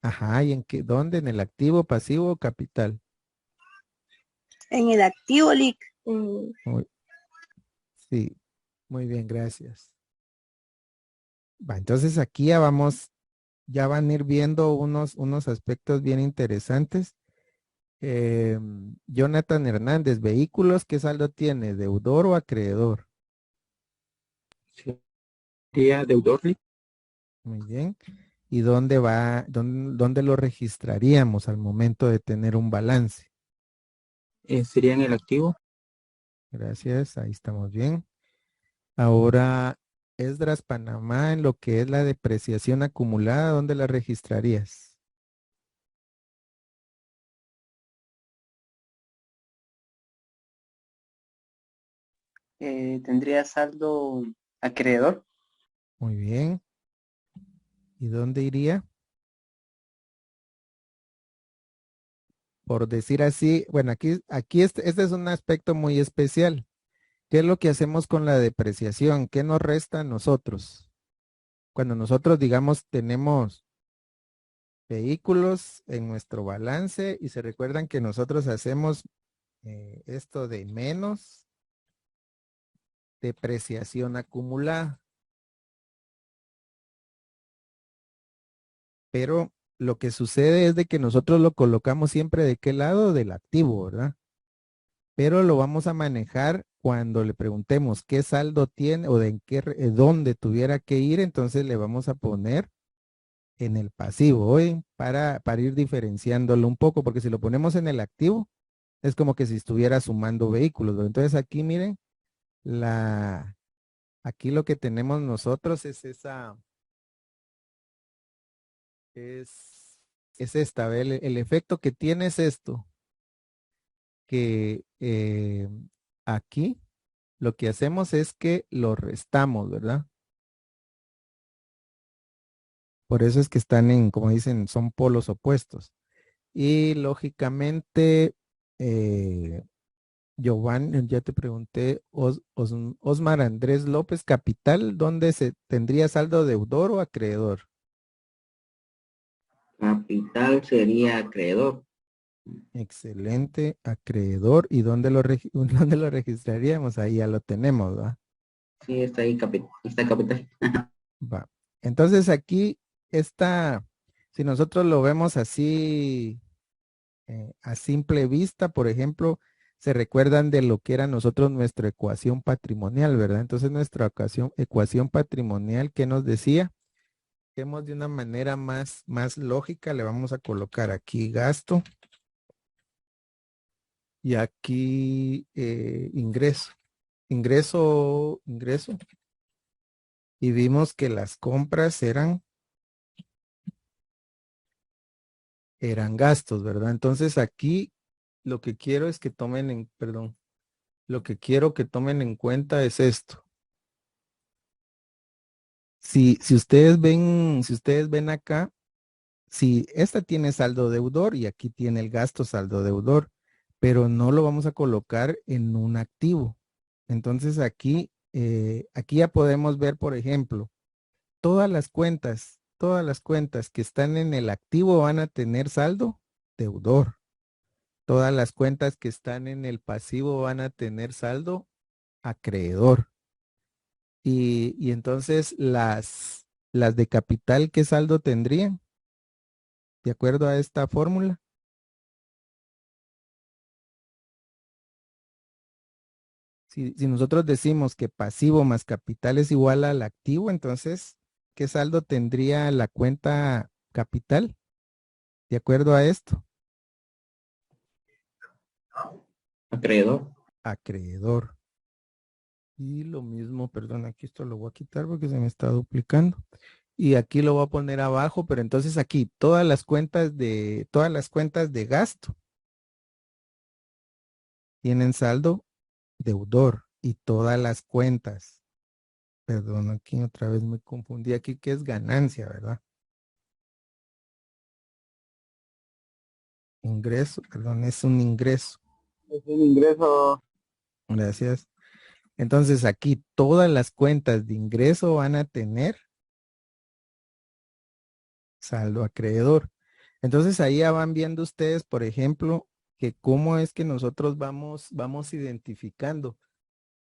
Ajá, ¿y en qué? ¿Dónde? ¿En el activo, pasivo o capital? En el activo LIC. Mm, Muy- sí, muy bien, gracias. Va, entonces aquí ya van a ir viendo unos aspectos bien interesantes. Jonathan Hernández, vehículos, ¿qué saldo tiene? ¿Deudor o acreedor? Sería deudor, Muy bien. ¿Y dónde lo registraríamos al momento de tener un balance? sería en el activo. Gracias, ahí estamos bien. Ahora, Esdras Panamá, en lo que es la depreciación acumulada, ¿dónde la registrarías? Tendría saldo acreedor. Muy bien. ¿Y dónde iría? Por decir así, bueno, aquí este es un aspecto muy especial. ¿Qué es lo que hacemos con la depreciación? ¿Qué nos resta a nosotros? Cuando nosotros, digamos, tenemos vehículos en nuestro balance y se recuerdan que nosotros hacemos esto de menos depreciación acumulada. Pero lo que sucede es de que nosotros lo colocamos siempre de qué lado del activo, ¿verdad? Pero lo vamos a manejar cuando le preguntemos qué saldo tiene o dónde tuviera que ir, entonces le vamos a poner en el pasivo hoy para ir diferenciándolo un poco, porque si lo ponemos en el activo, es como que si estuviera sumando vehículos, ¿no? Entonces aquí miren, aquí lo que tenemos nosotros es es esta, ¿ve? El efecto que tiene es esto, que aquí lo que hacemos es que lo restamos, ¿verdad? Por eso es que están en, como dicen, son polos opuestos. Y lógicamente, Giovanni, ya te pregunté, Osmar Andrés López, capital, ¿dónde se tendría saldo deudor o acreedor? Capital sería acreedor. Excelente, acreedor. ¿Y dónde dónde lo registraríamos? Ahí ya lo tenemos, ¿va? Sí, está ahí, está capital. Va. Entonces aquí está, si nosotros lo vemos así, a simple vista, por ejemplo, se recuerdan de lo que era nosotros nuestra ecuación patrimonial, ¿verdad? Entonces nuestra ecuación patrimonial, ¿qué nos decía? Hemos de una manera más lógica, le vamos a colocar aquí gasto y aquí ingreso. Ingreso. Y vimos que las compras eran gastos, ¿verdad? Entonces aquí lo que quiero es que tomen en, perdón, lo que quiero que tomen en cuenta es esto. Si ustedes ven acá, si esta tiene saldo deudor y aquí tiene el gasto saldo deudor, pero no lo vamos a colocar en un activo. Entonces aquí ya podemos ver, por ejemplo, todas las cuentas que están en el activo van a tener saldo deudor. Todas las cuentas que están en el pasivo van a tener saldo acreedor. Y entonces las de capital, ¿qué saldo tendrían? De acuerdo a esta fórmula. Si nosotros decimos que pasivo más capital es igual al activo, entonces, ¿qué saldo tendría la cuenta capital? De acuerdo a esto, Acreedor. acreedor. Y lo mismo, perdón, aquí esto lo voy a quitar porque se me está duplicando. Y aquí lo voy a poner abajo, pero entonces aquí todas las cuentas de gasto tienen saldo deudor y todas las cuentas. Perdón, aquí otra vez me confundí aquí que es ganancia, ¿verdad? Ingreso, perdón, es un ingreso. Es un ingreso. Gracias. Entonces aquí todas las cuentas de ingreso van a tener saldo acreedor. Entonces ahí ya van viendo ustedes, por ejemplo, que cómo es que nosotros vamos identificando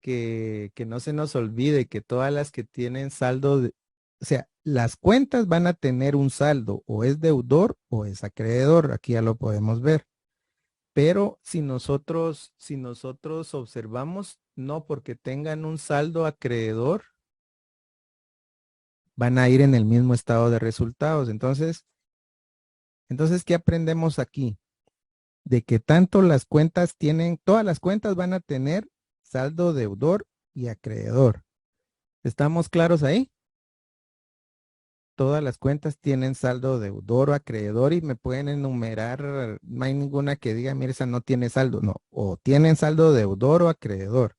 que no se nos olvide que todas las que tienen saldo, o sea, las cuentas van a tener un saldo, o es deudor o es acreedor, aquí ya lo podemos ver. Pero si nosotros observamos, no porque tengan un saldo acreedor, van a ir en el mismo estado de resultados. Entonces, ¿qué aprendemos aquí? De que tanto las cuentas todas las cuentas van a tener saldo deudor y acreedor. ¿Estamos claros ahí? Todas las cuentas tienen saldo deudor o acreedor y me pueden enumerar, no hay ninguna que diga, mire, esa no tiene saldo, no, o tienen saldo deudor o acreedor.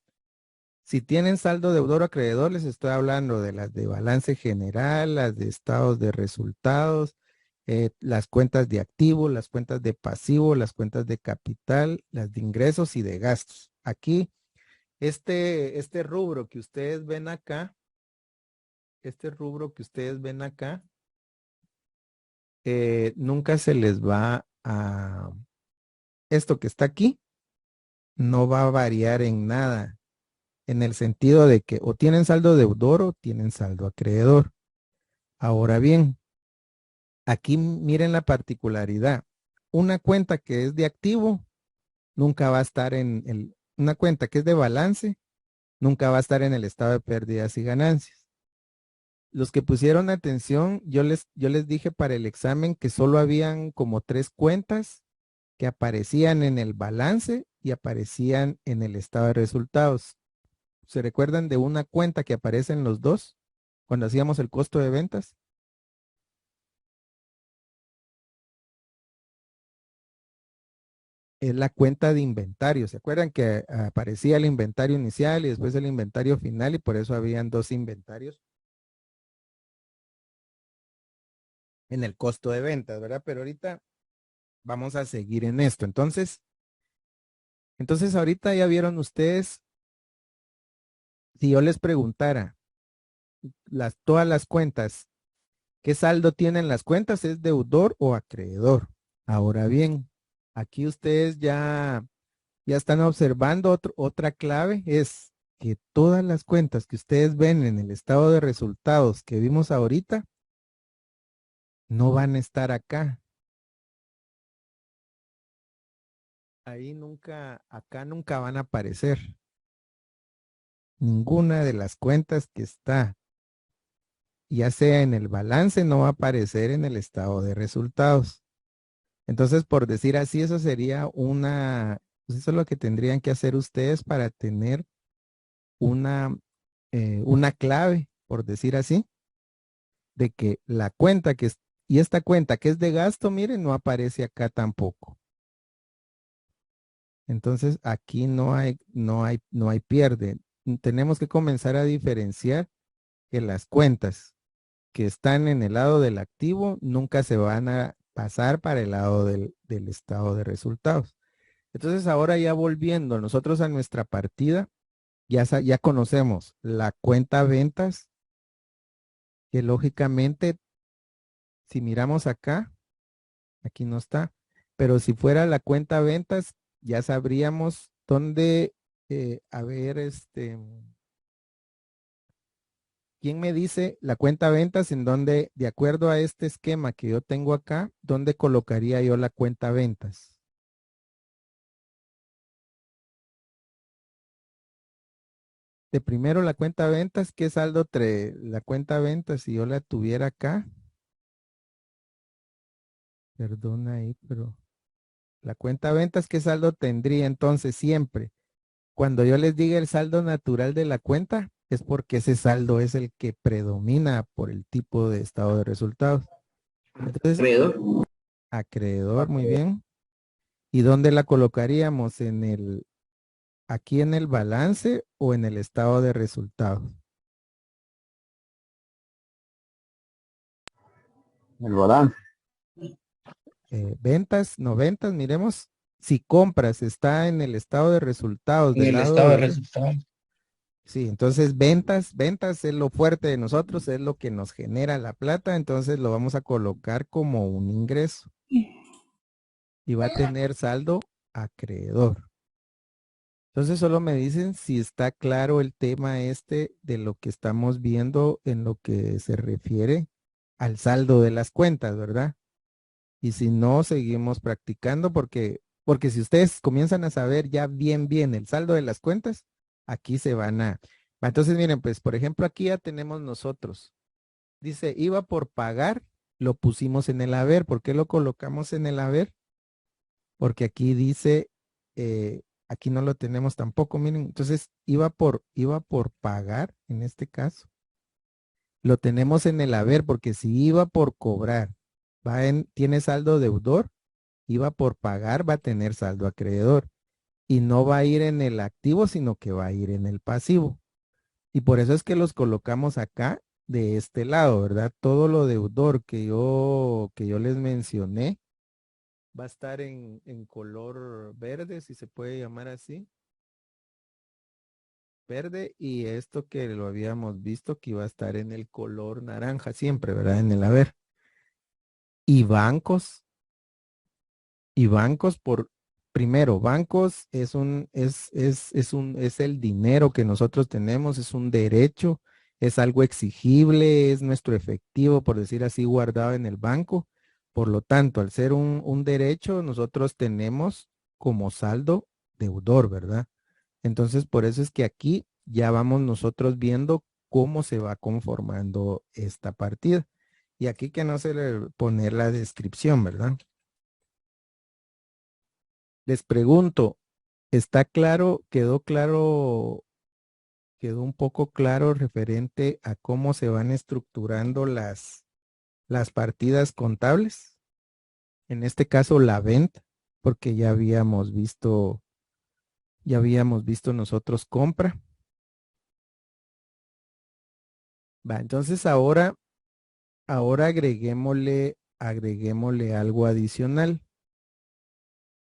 Si tienen saldo deudor o acreedor, les estoy hablando de las de balance general, las de estados de resultados, las cuentas de activo, las cuentas de pasivo, las cuentas de capital, las de ingresos y de gastos. Aquí, este rubro que ustedes ven acá, nunca se les va esto que está aquí, no va a variar en nada, en el sentido de que o tienen saldo deudor o tienen saldo acreedor. Ahora bien, aquí miren la particularidad. Una cuenta que es de activo nunca va a estar una cuenta que es de balance nunca va a estar en el estado de pérdidas y ganancias. Los que pusieron atención, yo les dije para el examen que solo habían como 3 cuentas que aparecían en el balance y aparecían en el estado de resultados. ¿Se recuerdan de una cuenta que aparece en los dos cuando hacíamos el costo de ventas? es la cuenta de inventario. ¿Se acuerdan que aparecía el inventario inicial y después el inventario final y por eso habían dos inventarios en el costo de ventas, ¿verdad? Pero ahorita vamos a seguir en esto. Entonces ahorita ya vieron ustedes, si yo les preguntara todas las cuentas, ¿qué saldo tienen las cuentas? ¿Es deudor o acreedor? Ahora bien, aquí ustedes ya están observando otra clave, es que todas las cuentas que ustedes ven en el estado de resultados que vimos ahorita, no van a estar acá. Ahí nunca, acá nunca van a aparecer. Ninguna de las cuentas que está, ya sea en el balance, no va a aparecer en el estado de resultados. Entonces, por decir así, eso sería pues eso es lo que tendrían que hacer ustedes para tener una clave, por decir así, de que la cuenta y esta cuenta que es de gasto, miren, no aparece acá tampoco. Entonces, aquí no hay pierde. Tenemos que comenzar a diferenciar que las cuentas que están en el lado del activo nunca se van a pasar para el lado del estado de resultados. Entonces ahora ya volviendo nosotros a nuestra partida, ya conocemos la cuenta ventas, que lógicamente si miramos acá, aquí no está, pero si fuera la cuenta ventas, ya sabríamos dónde, a ver, ¿quién me dice la cuenta ventas en donde, de acuerdo a este esquema que yo tengo acá, dónde colocaría yo la cuenta ventas? De primero la cuenta ventas, ¿qué saldo trae la cuenta ventas si yo la tuviera acá? Perdona ahí, pero la cuenta ventas, ¿qué saldo tendría entonces siempre? Cuando yo les diga el saldo natural de la cuenta, es porque ese saldo es el que predomina por el tipo de estado de resultados. Entonces, Acreedor. acreedor, muy bien. ¿Y dónde la colocaríamos? Aquí en el balance o en el estado de resultados? El balance. Ventas, no ventas, miremos. Si compras está en el estado de resultados En del el lado estado de de... resultados. Sí, entonces ventas es lo fuerte de nosotros, es lo que nos genera la plata, entonces lo vamos a colocar como un ingreso y va a tener saldo acreedor. Entonces solo me dicen si está claro el tema de lo que estamos viendo en lo que se refiere al saldo de las cuentas, ¿verdad? Y si no, seguimos practicando porque si ustedes comienzan a saber ya bien el saldo de las cuentas, aquí se van a... Entonces, miren, pues, por ejemplo, aquí ya tenemos nosotros. Dice, iba por pagar, lo pusimos en el haber. ¿Por qué lo colocamos en el haber? Porque aquí dice, aquí no lo tenemos tampoco, miren. Entonces, iba por pagar, en este caso. Lo tenemos en el haber porque si iba por cobrar, tiene saldo deudor, iba por pagar, va a tener saldo acreedor y no va a ir en el activo, sino que va a ir en el pasivo. Y por eso es que los colocamos acá de este lado, ¿verdad? Todo lo deudor que yo les mencioné va a estar en color verde, si se puede llamar así. Verde y esto que lo habíamos visto que iba a estar en el color naranja siempre, ¿verdad? En el haber. Y bancos primero, bancos es el dinero que nosotros tenemos, es un derecho, es algo exigible, es nuestro efectivo, por decir así, guardado en el banco. Por lo tanto, al ser un derecho, nosotros tenemos como saldo deudor, ¿verdad? Entonces, por eso es que aquí ya vamos nosotros viendo cómo se va conformando esta partida. Y aquí que no se le poner la descripción, ¿verdad? Les pregunto, ¿está claro, quedó un poco claro referente a cómo se van estructurando las partidas contables? En este caso, la venta. porque ya habíamos visto nosotros compra. Va, entonces ahora agreguémosle algo adicional.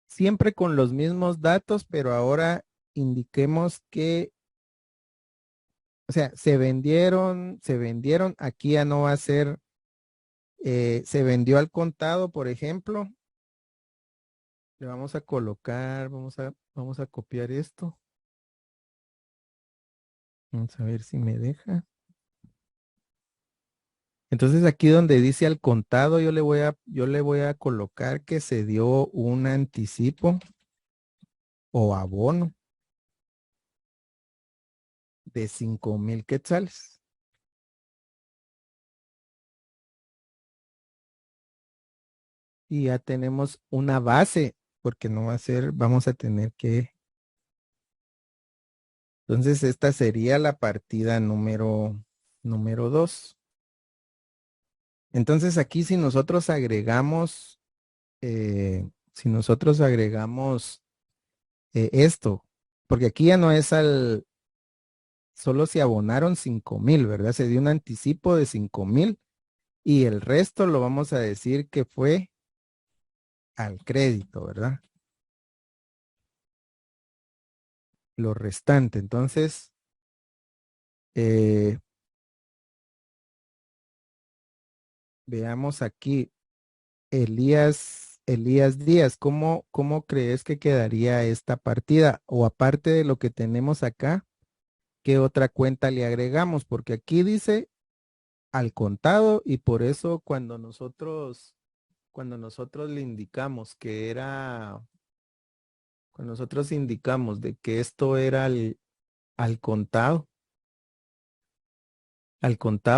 Siempre con los mismos datos, pero ahora indiquemos que, o sea, se vendieron, aquí ya no va a ser, se vendió al contado, por ejemplo. Le vamos a colocar, vamos a copiar esto. Vamos a ver si me deja. Entonces aquí donde dice al contado, yo le voy a colocar que se dio un anticipo o abono de 5,000 quetzales. Y ya tenemos una base, porque no va a ser, vamos a tener que. Entonces esta sería la partida número 2. Entonces aquí si nosotros agregamos, esto, porque aquí ya no es solo se abonaron 5,000, ¿verdad? Se dio un anticipo de 5,000 y el resto lo vamos a decir que fue al crédito, ¿verdad? Lo restante. Entonces, veamos aquí, Elías Díaz, ¿cómo crees que quedaría esta partida? O aparte de lo que tenemos acá, ¿qué otra cuenta le agregamos? Porque aquí dice al contado y por eso cuando nosotros le indicamos que era, cuando nosotros indicamos de que esto era al contado,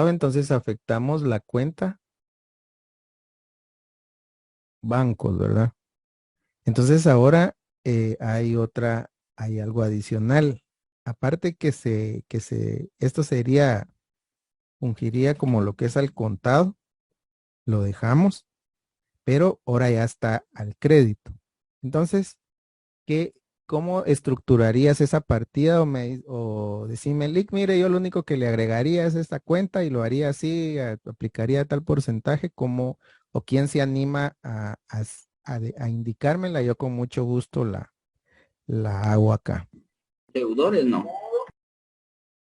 entonces afectamos la cuenta bancos, ¿verdad? Entonces ahora hay algo adicional. Aparte esto fungiría como lo que es al contado, lo dejamos, pero ahora ya está al crédito. Entonces, ¿cómo estructurarías esa partida o decime, Lick, mire, yo lo único que le agregaría es esta cuenta y lo haría así, aplicaría tal porcentaje como, o quién se anima a indicármela, yo con mucho gusto la hago acá. Deudores, no.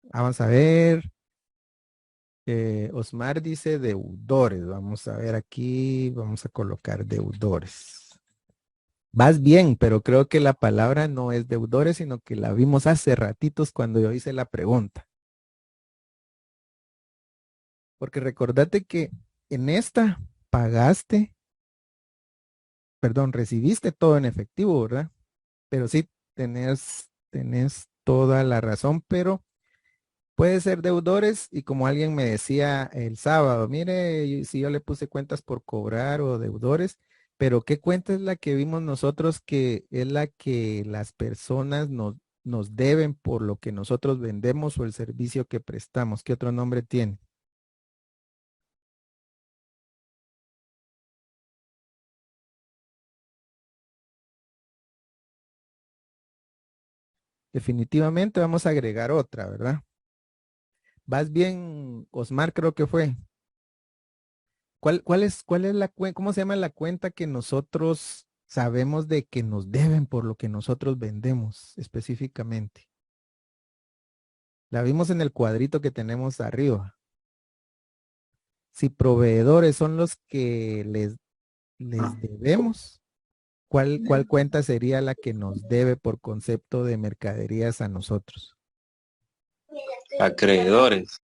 Vamos a ver. Osmar dice deudores. Vamos a ver aquí. Vamos a colocar deudores. Vas bien, pero creo que la palabra no es deudores, sino que la vimos hace ratitos cuando yo hice la pregunta. Porque recordate que en esta recibiste todo en efectivo, ¿verdad? Pero sí, tenés toda la razón, pero puede ser deudores y como alguien me decía el sábado, mire, si yo le puse cuentas por cobrar o deudores, pero ¿qué cuenta es la que vimos nosotros que es la que las personas nos deben por lo que nosotros vendemos o el servicio que prestamos? ¿Qué otro nombre tiene? Definitivamente vamos a agregar otra, ¿verdad? Vas bien, Osmar, creo que fue. ¿Cuál es cómo se llama la cuenta que nosotros sabemos de que nos deben por lo que nosotros vendemos específicamente? La vimos en el cuadrito que tenemos arriba. Si proveedores son los que les debemos, ¿cuál cuenta sería la que nos debe por concepto de mercaderías a nosotros? Acreedores.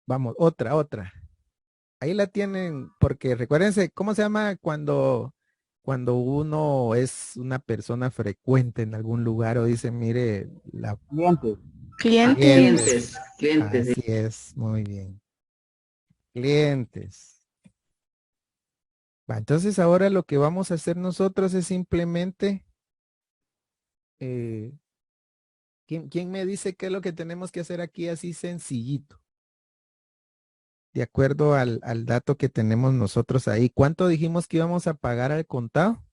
Vamos, otra. Ahí la tienen, porque recuérdense, ¿cómo se llama cuando uno es una persona frecuente en algún lugar o dice, mire, Clientes. Clientes. Clientes, sí. así es, muy bien. Clientes. Va, entonces ahora lo que vamos a hacer nosotros es simplemente, eh, ¿quién me dice qué es lo que tenemos que hacer aquí así sencillito? de acuerdo al dato que tenemos nosotros ahí. ¿Cuánto dijimos que íbamos a pagar al contado?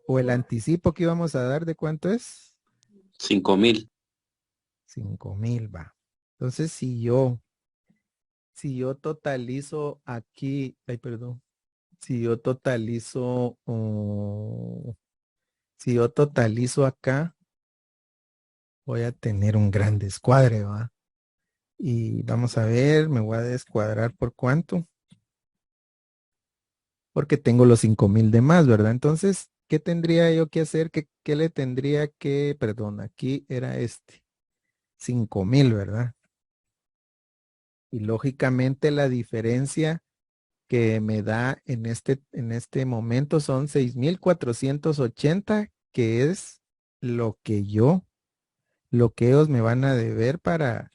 ¿O el anticipo que íbamos a dar de cuánto es? 5,000. 5,000 va. Entonces, si yo totalizo aquí, ay, perdón, si yo totalizo, si yo totalizo acá, voy a tener un gran descuadre, ¿va? Y vamos a ver, me voy a descuadrar por cuánto. Porque tengo los 5,000 de más, ¿verdad? Entonces, ¿qué tendría yo que hacer? ¿Qué le tendría que, perdón, aquí era 5,000, ¿verdad? Y lógicamente la diferencia que me da en este momento son 6,480, que es lo que lo que ellos me van a deber para,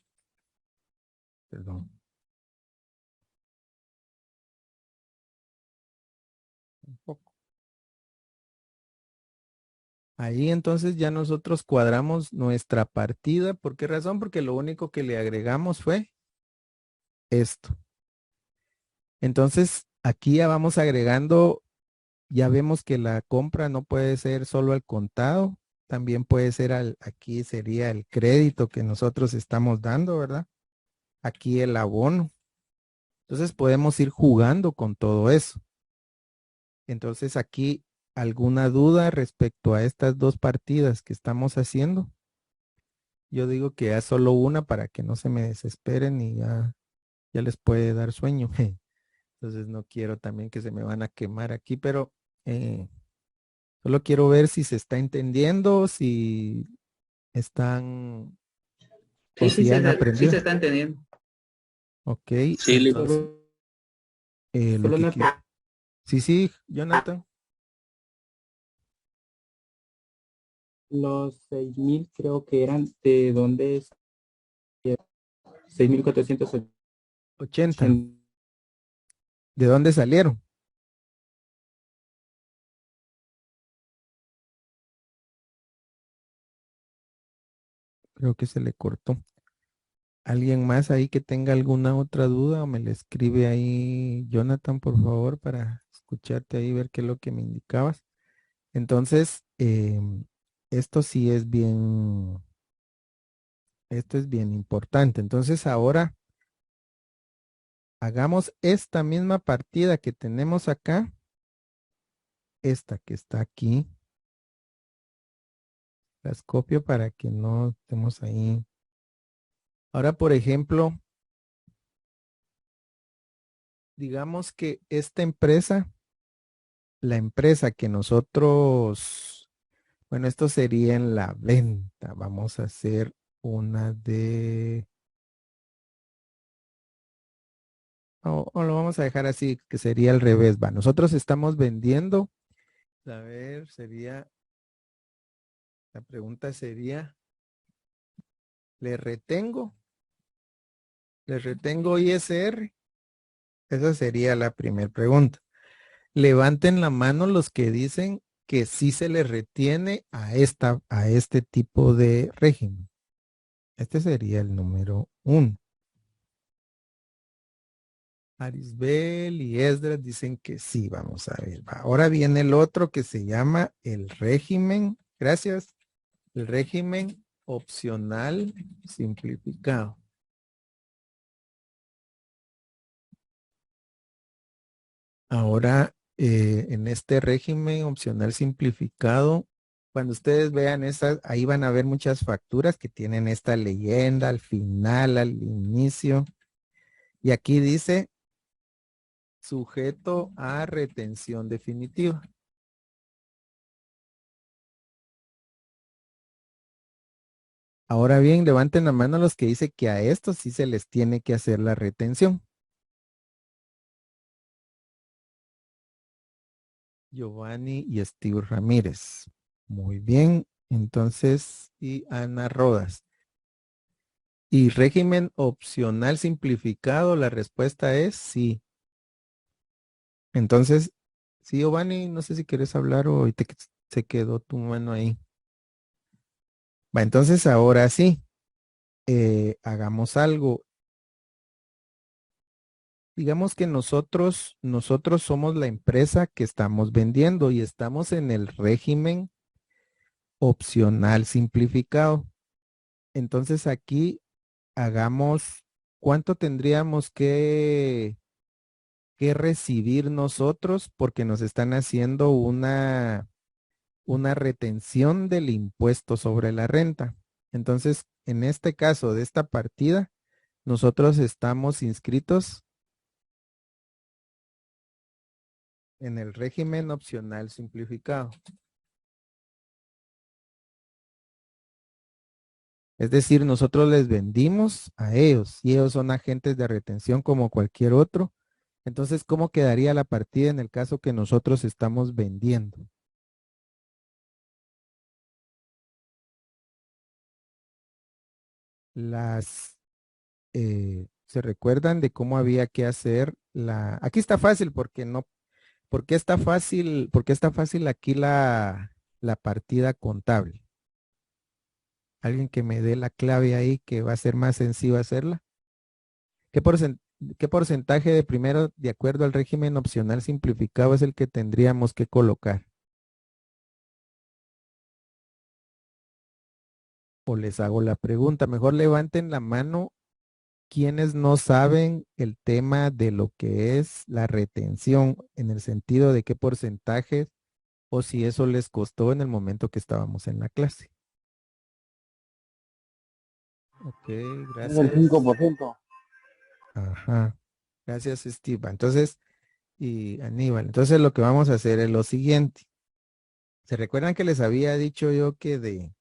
perdón, un poco. Ahí entonces ya nosotros cuadramos nuestra partida. ¿Por qué razón? Porque lo único que le agregamos fue esto. Entonces, aquí ya vamos agregando, ya vemos que la compra no puede ser solo al contado, también puede ser aquí sería el crédito que nosotros estamos dando, ¿verdad? Aquí el abono. Entonces podemos ir jugando con todo eso. Entonces aquí, ¿alguna duda respecto a estas dos partidas que estamos haciendo? Yo digo que ya solo una para que no se me desesperen y ya les puede dar sueño. Entonces no quiero también que se me van a quemar aquí, pero solo quiero ver si se está entendiendo, si están o Sí, sí, si han sí aprendido. se está entendiendo. Ok, Sí, entonces lo Solo que una quiero. Sí, sí, Jonathan. los 6,000 creo que eran de dónde es 6,480. 80. ¿De dónde salieron? Creo que se le cortó. ¿Alguien más ahí que tenga alguna otra duda o me le escribe ahí, Jonathan, por favor, para escucharte ahí, ver qué es lo que me indicabas? Entonces, esto sí es esto es bien importante. Entonces, ahora hagamos esta misma partida que tenemos acá, esta que está aquí, las copio para que no estemos ahí. Ahora, por ejemplo, digamos que esta empresa, la empresa que nosotros, bueno, esto sería en la venta. Vamos a hacer una o lo vamos a dejar así, que sería al revés, va. Nosotros estamos vendiendo, a ver, la pregunta sería, ¿le retengo? ¿Le retengo ISR? Esa sería la primera pregunta. Levanten la mano los que dicen que sí se le retiene a este tipo de régimen. Este sería el número 1. Arisbel y Esdras dicen que sí. Vamos a ver. Ahora viene el otro que se llama el régimen. Gracias. El régimen opcional simplificado. Ahora, en este régimen opcional simplificado, cuando ustedes vean esas, ahí van a ver muchas facturas que tienen esta leyenda al final, al inicio. Y aquí dice sujeto a retención definitiva. Ahora bien, levanten la mano los que dice que a estos sí se les tiene que hacer la retención. Giovanni y Steve Ramírez. Muy bien. Entonces, y Ana Rodas. Y régimen opcional simplificado, la respuesta es sí. Entonces, sí, Giovanni, no sé si quieres hablar o se quedó tu mano ahí. Va, entonces ahora sí, hagamos algo. Digamos que nosotros somos la empresa que estamos vendiendo y estamos en el régimen opcional simplificado. Entonces aquí hagamos, ¿cuánto tendríamos que recibir nosotros? Porque nos están haciendo una retención del impuesto sobre la renta. Entonces, en este caso de esta partida, nosotros estamos inscritos en el régimen opcional simplificado. Es decir, nosotros les vendimos a ellos y ellos son agentes de retención como cualquier otro. Entonces, ¿cómo quedaría la partida en el caso que nosotros estamos vendiendo? Las, ¿se recuerdan de cómo había que hacer la? Aquí está fácil porque no, porque está fácil aquí la partida contable. Alguien que me dé la clave ahí que va a ser más sencillo hacerla. ¿Qué, qué porcentaje de primero, de acuerdo al régimen opcional simplificado, es el que tendríamos que colocar? O les hago la pregunta, mejor levanten la mano quienes no saben el tema de lo que es la retención en el sentido de qué porcentaje o si eso les costó en el momento que estábamos en la clase. Ok, Es el gracias. 5%. Ajá. Gracias, Steve. Entonces, y Aníbal. Entonces lo que vamos a hacer es lo siguiente. ¿Se recuerdan que les había dicho yo que de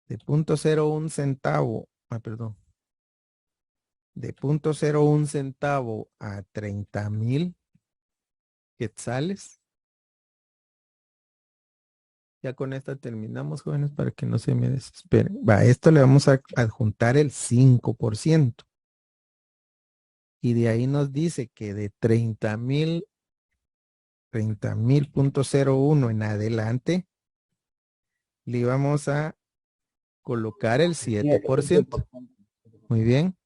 0.01 centavo, perdón, de 0.01 centavo a 30,000 quetzales? Ya con esta terminamos, jóvenes, para que no se me desesperen. Va, a esto le vamos a adjuntar el 5%. Y de ahí nos dice que de 30,000.01 en adelante, le vamos a colocar el 7%. Muy bien.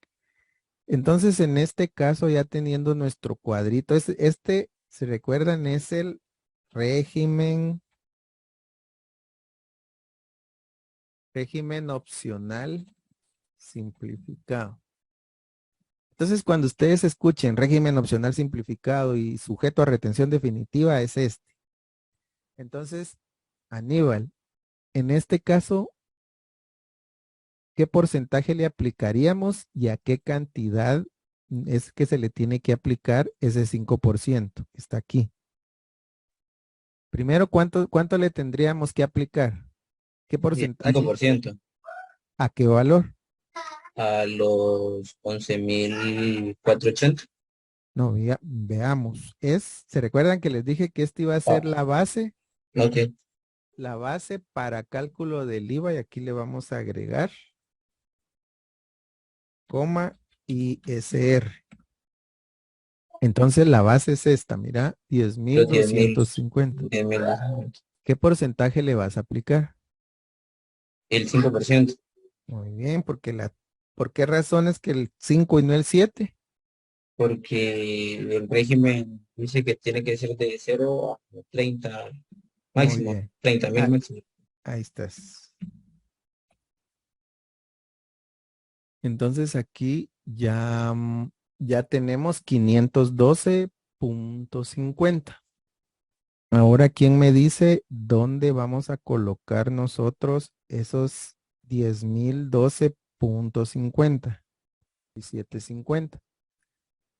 Entonces, en este caso, ya teniendo nuestro cuadrito, ¿se recuerdan? Es el régimen opcional simplificado. Entonces, cuando ustedes escuchen régimen opcional simplificado y sujeto a retención definitiva, es este. Entonces, Aníbal, en este caso, ¿qué porcentaje le aplicaríamos y a qué cantidad es que se le tiene que aplicar ese 5% que está aquí? Primero, ¿cuánto le tendríamos que aplicar? ¿Qué porcentaje? 5% ¿A qué valor? a los 11.480. No, veamos. ¿Se recuerdan que les dije que esta iba a ser Ah, ok. la base para cálculo del IVA y aquí le vamos a agregar coma y SR. Entonces la base es esta, mira, Los 10.000. 10,250. 10.250. ¿Qué porcentaje le vas a aplicar? El 5%. Muy bien, ¿por qué razón es que el 5 y no el 7? Porque el régimen dice que tiene que ser de 0 a 30 Muy máximo, bien. 30.000 Ah, máximo. ahí estás. Entonces aquí ya tenemos 512,50. Ahora, ¿quién me dice dónde vamos a colocar nosotros esos 10,012,50? 750.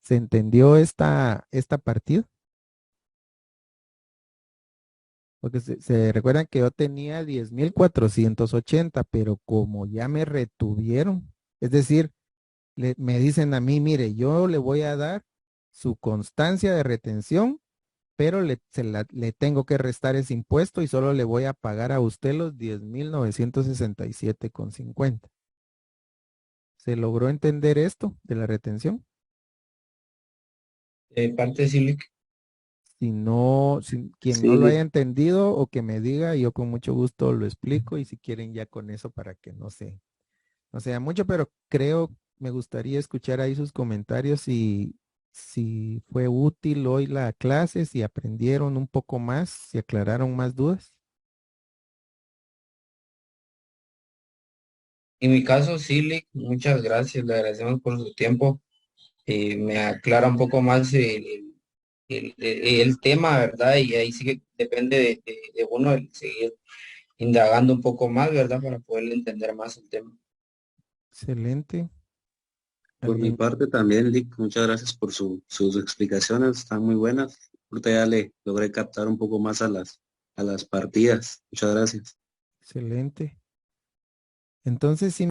¿Se entendió esta partida? Porque se recuerdan que yo tenía 10,480, pero como ya me retuvieron, es decir, me dicen a mí, mire, yo le voy a dar su constancia de retención, pero le tengo que restar ese impuesto y solo le voy a pagar a usted los 10,967,50. ¿Se logró entender esto de la retención? Parte de Silic. quien Sí, no lo Lick. haya entendido o que me diga, yo con mucho gusto lo explico y si quieren ya con eso para que no sea mucho, pero me gustaría escuchar ahí sus comentarios si fue útil hoy la clase, si aprendieron un poco más, si aclararon más dudas. En mi caso, sí, Lick, muchas gracias, le agradecemos por su tiempo. Me aclara un poco más el tema, ¿verdad? Y ahí sí que depende de uno el seguir indagando un poco más, ¿verdad? Para poder entender más el tema. Excelente. Por mi ¿Alguien? parte también, Lick, muchas gracias por sus explicaciones, están muy buenas. Ahorita ya le logré captar un poco más a las partidas. Muchas gracias. Excelente. Entonces, si